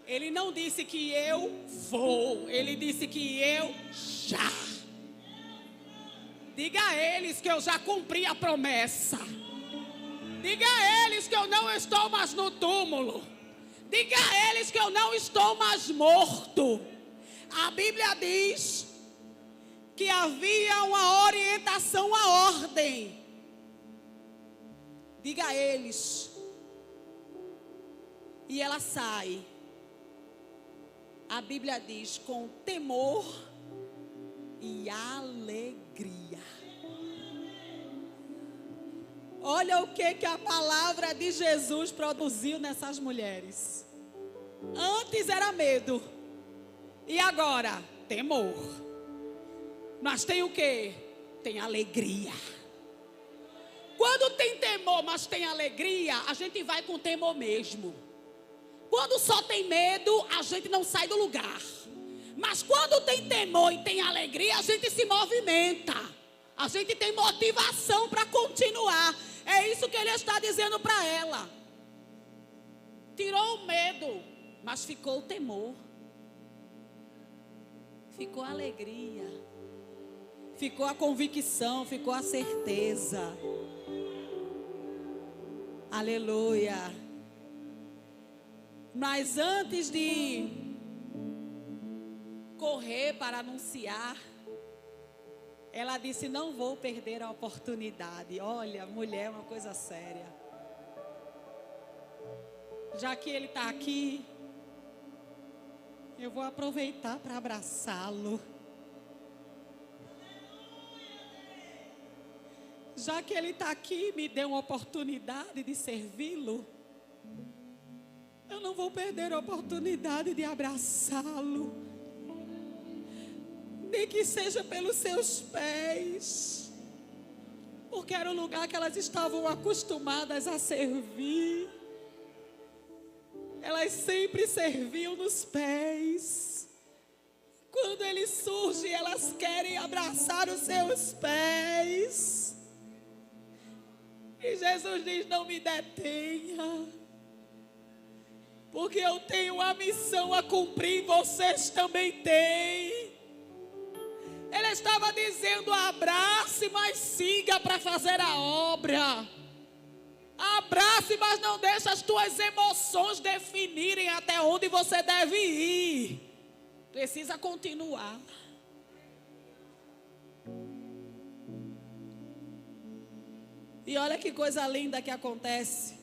Ele não disse que eu vou. Ele disse que eu já. Diga a eles que eu já cumpri a promessa. Diga a eles que eu não estou mais no túmulo. Diga a eles que eu não estou mais morto. A Bíblia diz que havia uma orientação à ordem. Diga a eles. E ela sai. A Bíblia diz: com temor e alegria. Olha o que a palavra de Jesus produziu nessas mulheres. Antes era medo. E agora? Temor. Mas tem o quê? Tem alegria. Quando tem temor, mas tem alegria, a gente vai com temor mesmo. Quando só tem medo, a gente não sai do lugar. Mas quando tem temor e tem alegria, a gente se movimenta. A gente tem motivação para continuar. É isso que ele está dizendo para ela. Tirou o medo, mas ficou o temor. Ficou a alegria. Ficou a convicção, ficou a certeza. Aleluia. Mas antes de correr para anunciar, ela disse: não vou perder a oportunidade. Olha, mulher é uma coisa séria. Já que ele está aqui, eu vou aproveitar para abraçá-lo. Já que ele está aqui, me deu uma oportunidade de servi-lo. Eu não vou perder a oportunidade de abraçá-lo. Nem que seja pelos seus pés. Porque era o lugar que elas estavam acostumadas a servir. Elas sempre serviam nos pés. Quando ele surge, elas querem abraçar os seus pés. E Jesus diz: não me detenha. Porque eu tenho uma missão a cumprir, vocês também têm. Ele estava dizendo: abrace, mas siga para fazer a obra. Abrace, mas não deixe as tuas emoções definirem até onde você deve ir. Precisa continuar. E olha que coisa linda que acontece.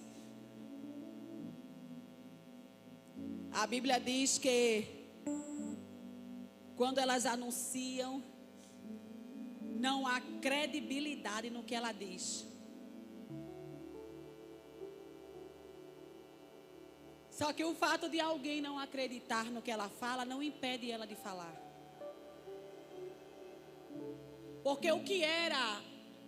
A Bíblia diz que quando elas anunciam, não há credibilidade no que ela diz. Só que o fato de alguém não acreditar no que ela fala não impede ela de falar. Porque o que era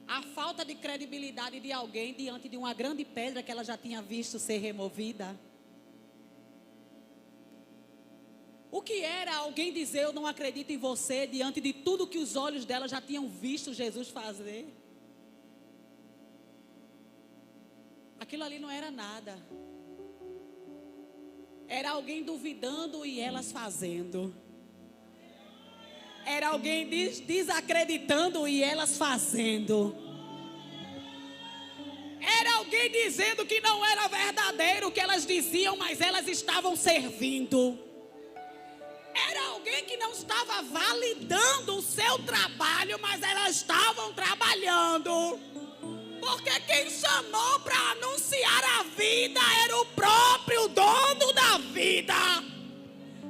a falta de credibilidade de alguém diante de uma grande pedra que ela já tinha visto ser removida? O que era alguém dizer eu não acredito em você diante de tudo que os olhos dela já tinham visto Jesus fazer? Aquilo ali não era nada. Era alguém duvidando e elas fazendo. Era alguém desacreditando e elas fazendo. Era alguém dizendo que não era verdadeiro o que elas diziam, mas elas estavam servindo. Era alguém que não estava validando o seu trabalho, mas elas estavam trabalhando. Porque quem chamou para anunciar a vida era o próprio dono da vida.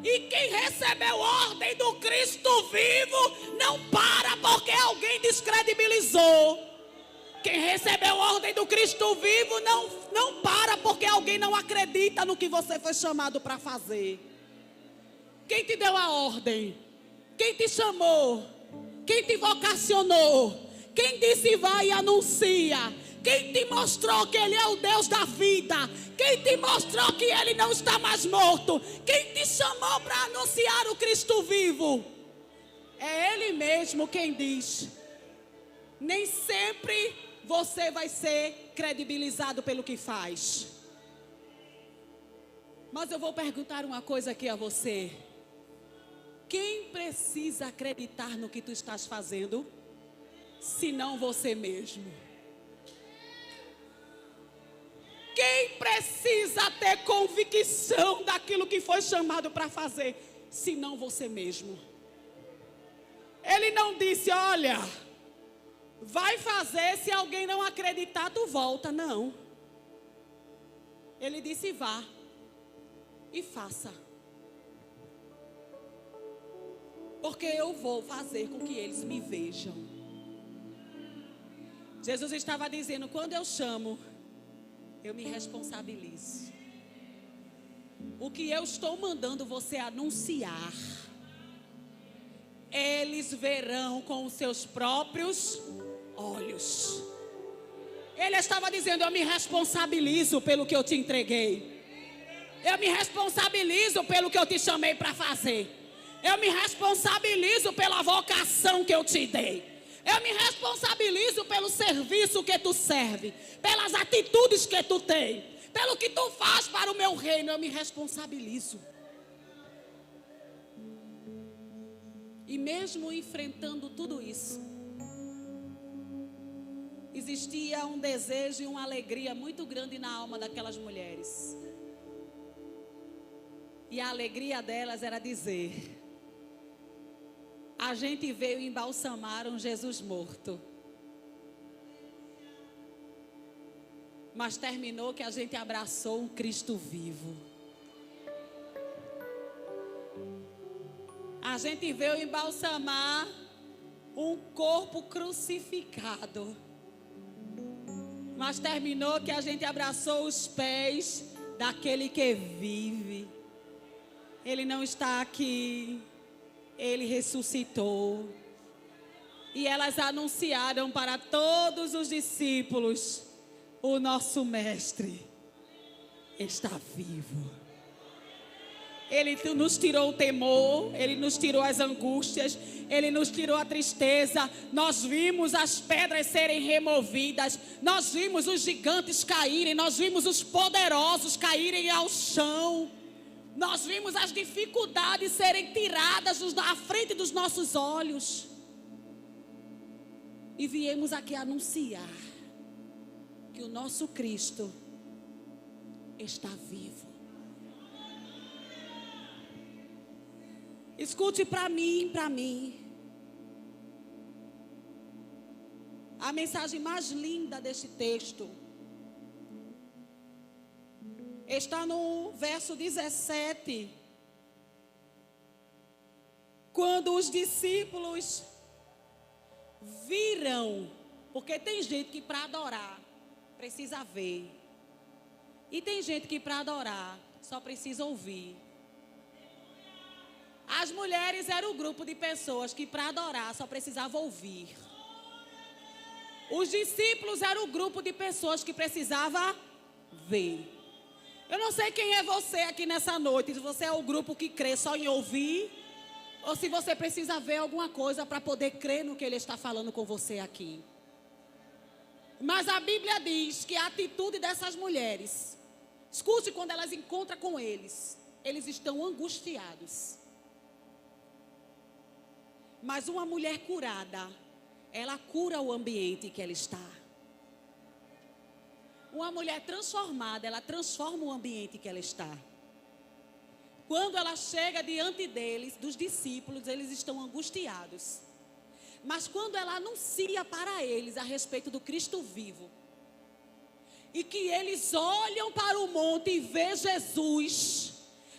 E quem recebeu ordem do Cristo vivo não para porque alguém descredibilizou. Quem recebeu ordem do Cristo vivo não para porque alguém não acredita no que você foi chamado para fazer. Quem te deu a ordem? Quem te chamou? Quem te vocacionou? Quem disse vai e anuncia? Quem te mostrou que Ele é o Deus da vida? Quem te mostrou que Ele não está mais morto? Quem te chamou para anunciar o Cristo vivo? É Ele mesmo quem diz. Nem sempre você vai ser credibilizado pelo que faz. Mas eu vou perguntar uma coisa aqui a você. Quem precisa acreditar no que tu estás fazendo? Senão você mesmo. Quem precisa ter convicção daquilo que foi chamado para fazer? Senão você mesmo. Ele não disse, olha, vai fazer, se alguém não acreditar, tu volta. Não. Ele disse, vá e faça. Porque eu vou fazer com que eles me vejam. Jesus estava dizendo, quando eu chamo, eu me responsabilizo. O que eu estou mandando você anunciar, eles verão com os seus próprios olhos. Ele estava dizendo, eu me responsabilizo pelo que eu te entreguei. Eu me responsabilizo pelo que eu te chamei para fazer. Eu me responsabilizo pela vocação que eu te dei. Eu me responsabilizo pelo serviço que tu serve, pelas atitudes que tu tem, pelo que tu faz para o meu reino. Eu me responsabilizo. E mesmo enfrentando tudo isso, existia um desejo e uma alegria muito grande na alma daquelas mulheres. E a alegria delas era dizer: a gente veio embalsamar um Jesus morto, mas terminou que a gente abraçou um Cristo vivo. A gente veio embalsamar um corpo crucificado, mas terminou que a gente abraçou os pés daquele que vive. Ele não está aqui. Ele ressuscitou. E elas anunciaram para todos os discípulos: o nosso mestre está vivo. Ele nos tirou o temor, Ele nos tirou as angústias, Ele nos tirou a tristeza. Nós vimos as pedras serem removidas, nós vimos os gigantes caírem, nós vimos os poderosos caírem ao chão. Nós vimos as dificuldades serem tiradas da frente dos nossos olhos. E viemos aqui anunciar que o nosso Cristo está vivo. Escute para mim. A mensagem mais linda deste texto está no verso 17. Quando os discípulos viram, porque tem gente que para adorar precisa ver, e tem gente que para adorar só precisa ouvir. As mulheres eram o grupo de pessoas que para adorar só precisavam ouvir. Os discípulos eram o grupo de pessoas que precisavam ver. Eu não sei quem é você aqui nessa noite. Se você é o grupo que crê só em ouvir, ou se você precisa ver alguma coisa para poder crer no que ele está falando com você aqui. Mas a Bíblia diz que a atitude dessas mulheres, escute, quando elas encontram com eles estão angustiados. Mas uma mulher curada, ela cura o ambiente que ela está. Uma mulher transformada, ela transforma o ambiente que ela está. Quando ela chega diante deles, dos discípulos, eles estão angustiados. Mas quando ela anuncia para eles a respeito do Cristo vivo, e que eles olham para o monte e vê Jesus,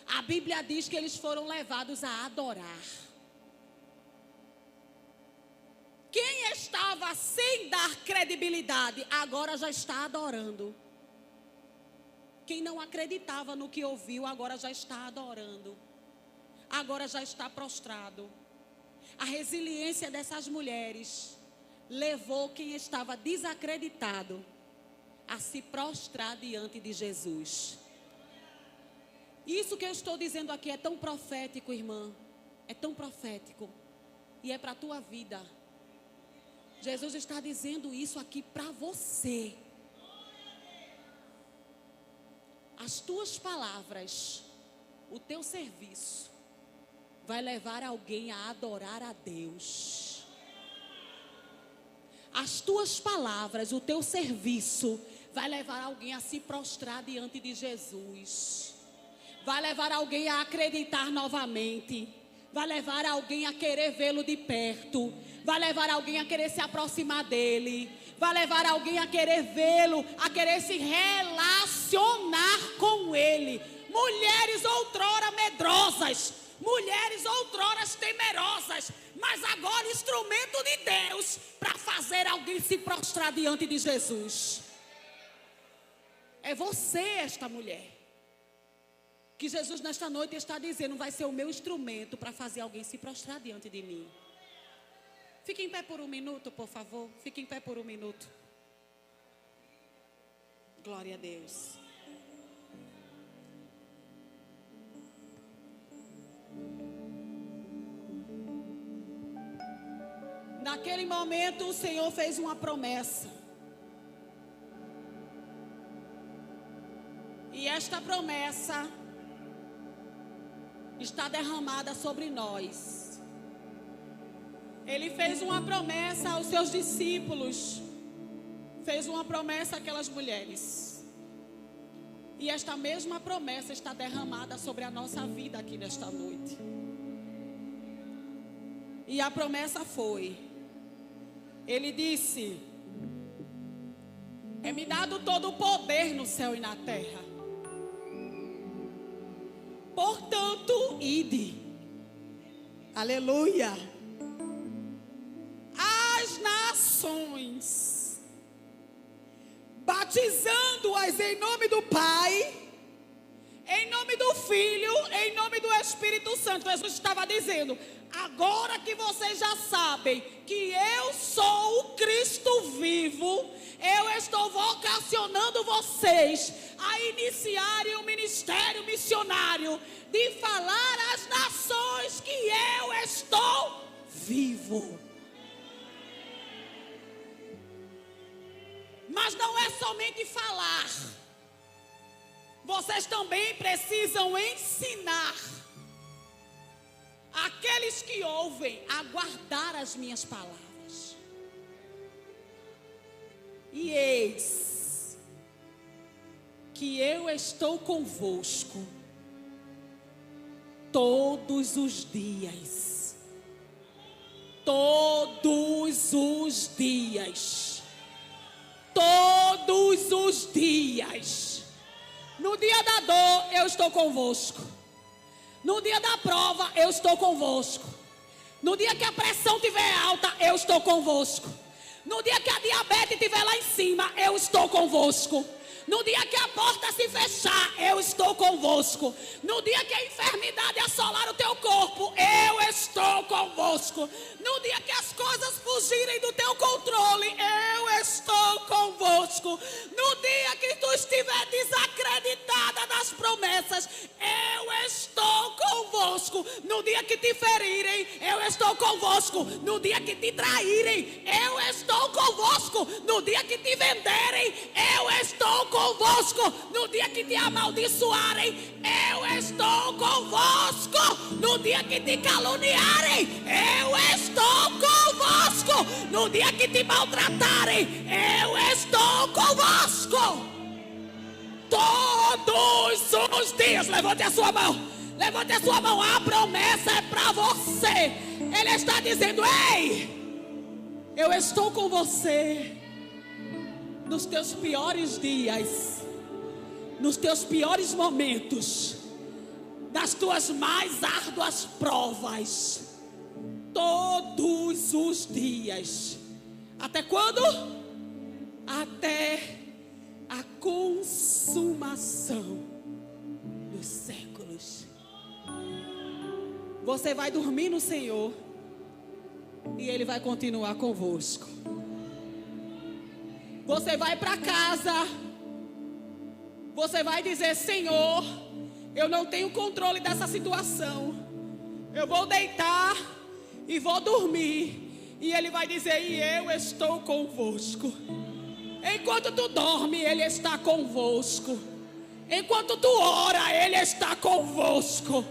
a Bíblia diz que eles foram levados a adorar. Quem estava sem dar credibilidade, agora já está adorando. Quem não acreditava no que ouviu, agora já está adorando. Agora já está prostrado. A resiliência dessas mulheres levou quem estava desacreditado a se prostrar diante de Jesus. Isso que eu estou dizendo aqui é tão profético, irmã. É tão profético. E é para a tua vida. Jesus está dizendo isso aqui para você. As tuas palavras, o teu serviço, vai levar alguém a adorar a Deus. As tuas palavras, o teu serviço, vai levar alguém a se prostrar diante de Jesus. Vai levar alguém a acreditar novamente. Vai levar alguém a querer vê-lo de perto. Vai levar alguém a querer se aproximar dele. Vai levar alguém a querer vê-lo, a querer se relacionar com ele. Mulheres outrora medrosas, mulheres outrora temerosas, mas agora instrumento de Deus para fazer alguém se prostrar diante de Jesus. É você, esta mulher, que Jesus nesta noite está dizendo, vai ser o meu instrumento para fazer alguém se prostrar diante de mim. Fique em pé por um minuto, por favor. Fique em pé por um minuto. Glória a Deus. Naquele momento o Senhor fez uma promessa. E esta promessa está derramada sobre nós. Ele fez uma promessa aos seus discípulos. Fez uma promessa àquelas mulheres. E esta mesma promessa está derramada sobre a nossa vida aqui nesta noite. E a promessa foi: Ele disse: é-me dado todo o poder no céu e na terra. Portanto, ide. Aleluia. As nações, batizando-as em nome do Pai, em nome do Filho, em nome do Espírito Santo. Jesus estava dizendo: agora que vocês já sabem que eu sou o Cristo vivo, eu estou vocacionando vocês a iniciarem um ministério missionário de falar às nações que eu estou vivo. Mas não é somente falar. Vocês também precisam ensinar aqueles que ouvem a guardar as minhas palavras. E eis que eu estou convosco todos os dias. Todos os dias. Todos os dias. No dia da dor, eu estou convosco. No dia da prova, eu estou convosco. No dia que a pressão estiver alta, eu estou convosco. No dia que a diabetes estiver lá em cima, eu estou convosco. No dia que a porta se fechar, eu estou convosco. No dia que a enfermidade assolar o teu corpo, eu estou convosco. No dia que as coisas fugirem do teu controle, eu estou convosco. No dia que tu estiver desacreditada das as promessas. Eu estou convosco. No dia que te ferirem, eu estou convosco. No dia que te traírem, eu estou convosco. No dia que te venderem, eu estou convosco. No dia que te amaldiçoarem, eu estou convosco. No dia que te caluniarem, eu estou convosco. No dia que te maltratarem, eu estou convosco. Todos os dias. Levante a sua mão. Levante a sua mão. A promessa é para você. Ele está dizendo: ei, eu estou com você nos teus piores dias, nos teus piores momentos, nas tuas mais árduas provas. Todos os dias. Até quando? Até a consumação dos séculos. Você vai dormir no Senhor e Ele vai continuar convosco. Você vai para casa, você vai dizer: Senhor, eu não tenho controle dessa situação, eu vou deitar e vou dormir. E Ele vai dizer: e eu estou convosco. Enquanto tu dorme, Ele está convosco. Enquanto tu ora, Ele está convosco.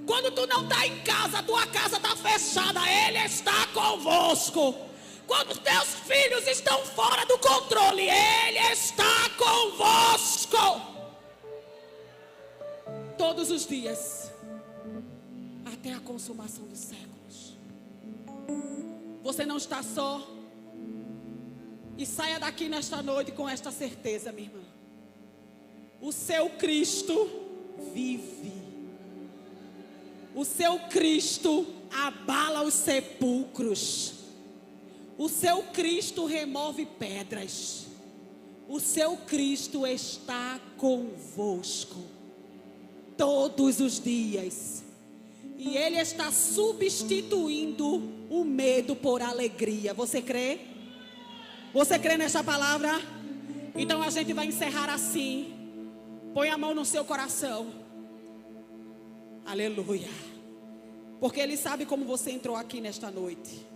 Quando tu não está em casa, tua casa está fechada, Ele está convosco. Quando os teus filhos estão fora do controle, Ele está convosco. Todos os dias, até a consumação dos séculos. Você não está só. E saia daqui nesta noite com esta certeza, minha irmã. O seu Cristo vive. O seu Cristo abala os sepulcros. O seu Cristo remove pedras. O seu Cristo está convosco todos os dias. E Ele está substituindo o medo por alegria. Você crê? Você crê nessa palavra? Então a gente vai encerrar assim. Põe a mão no seu coração. Aleluia. Porque Ele sabe como você entrou aqui nesta noite.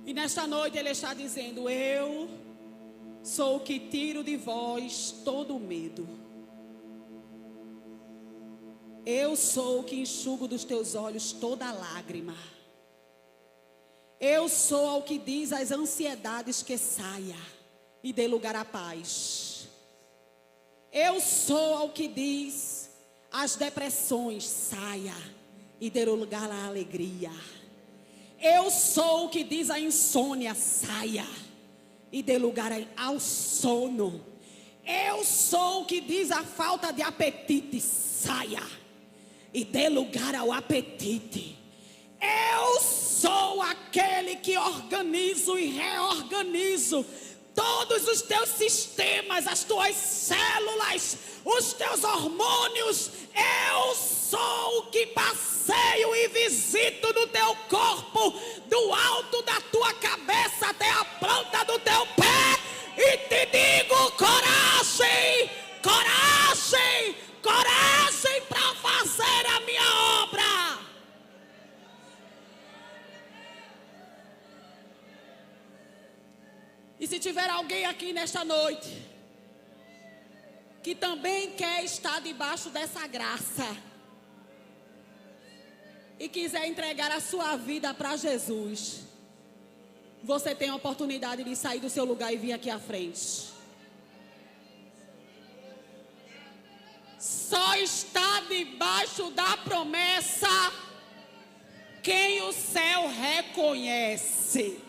E nesta noite Ele está dizendo: eu sou o que tiro de vós todo o medo. Eu sou o que enxugo dos teus olhos toda lágrima. Eu sou ao que diz às ansiedades que saia e dê lugar à paz. Eu sou ao que diz às depressões saia e dê lugar à alegria. Eu sou o que diz à insônia saia e dê lugar ao sono. Eu sou o que diz à falta de apetite saia e dê lugar ao apetite. Eu sou aquele que organizo e reorganizo todos os teus sistemas, as tuas células, os teus hormônios. Eu sou o que passeio e visito no teu corpo, do alto da tua cabeça até a planta do teu pé, e te digo: coragem, coragem, coragem para fazer a minha obra. E se tiver alguém aqui nesta noite que também quer estar debaixo dessa graça e quiser entregar a sua vida para Jesus, você tem a oportunidade de sair do seu lugar e vir aqui à frente. Só está debaixo da promessa quem o céu reconhece.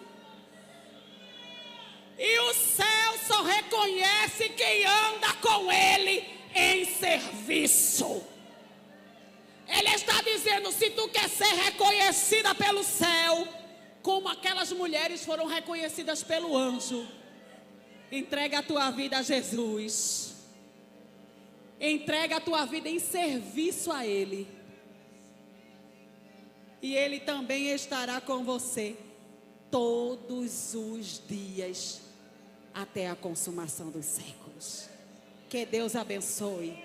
E o céu só reconhece quem anda com Ele em serviço. Ele está dizendo: se tu quer ser reconhecida pelo céu, como aquelas mulheres foram reconhecidas pelo anjo, entrega a tua vida a Jesus. Entrega a tua vida em serviço a Ele. E Ele também estará com você todos os dias até a consumação dos séculos. Que Deus abençoe.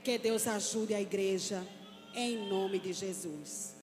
Que Deus ajude a igreja, em nome de Jesus.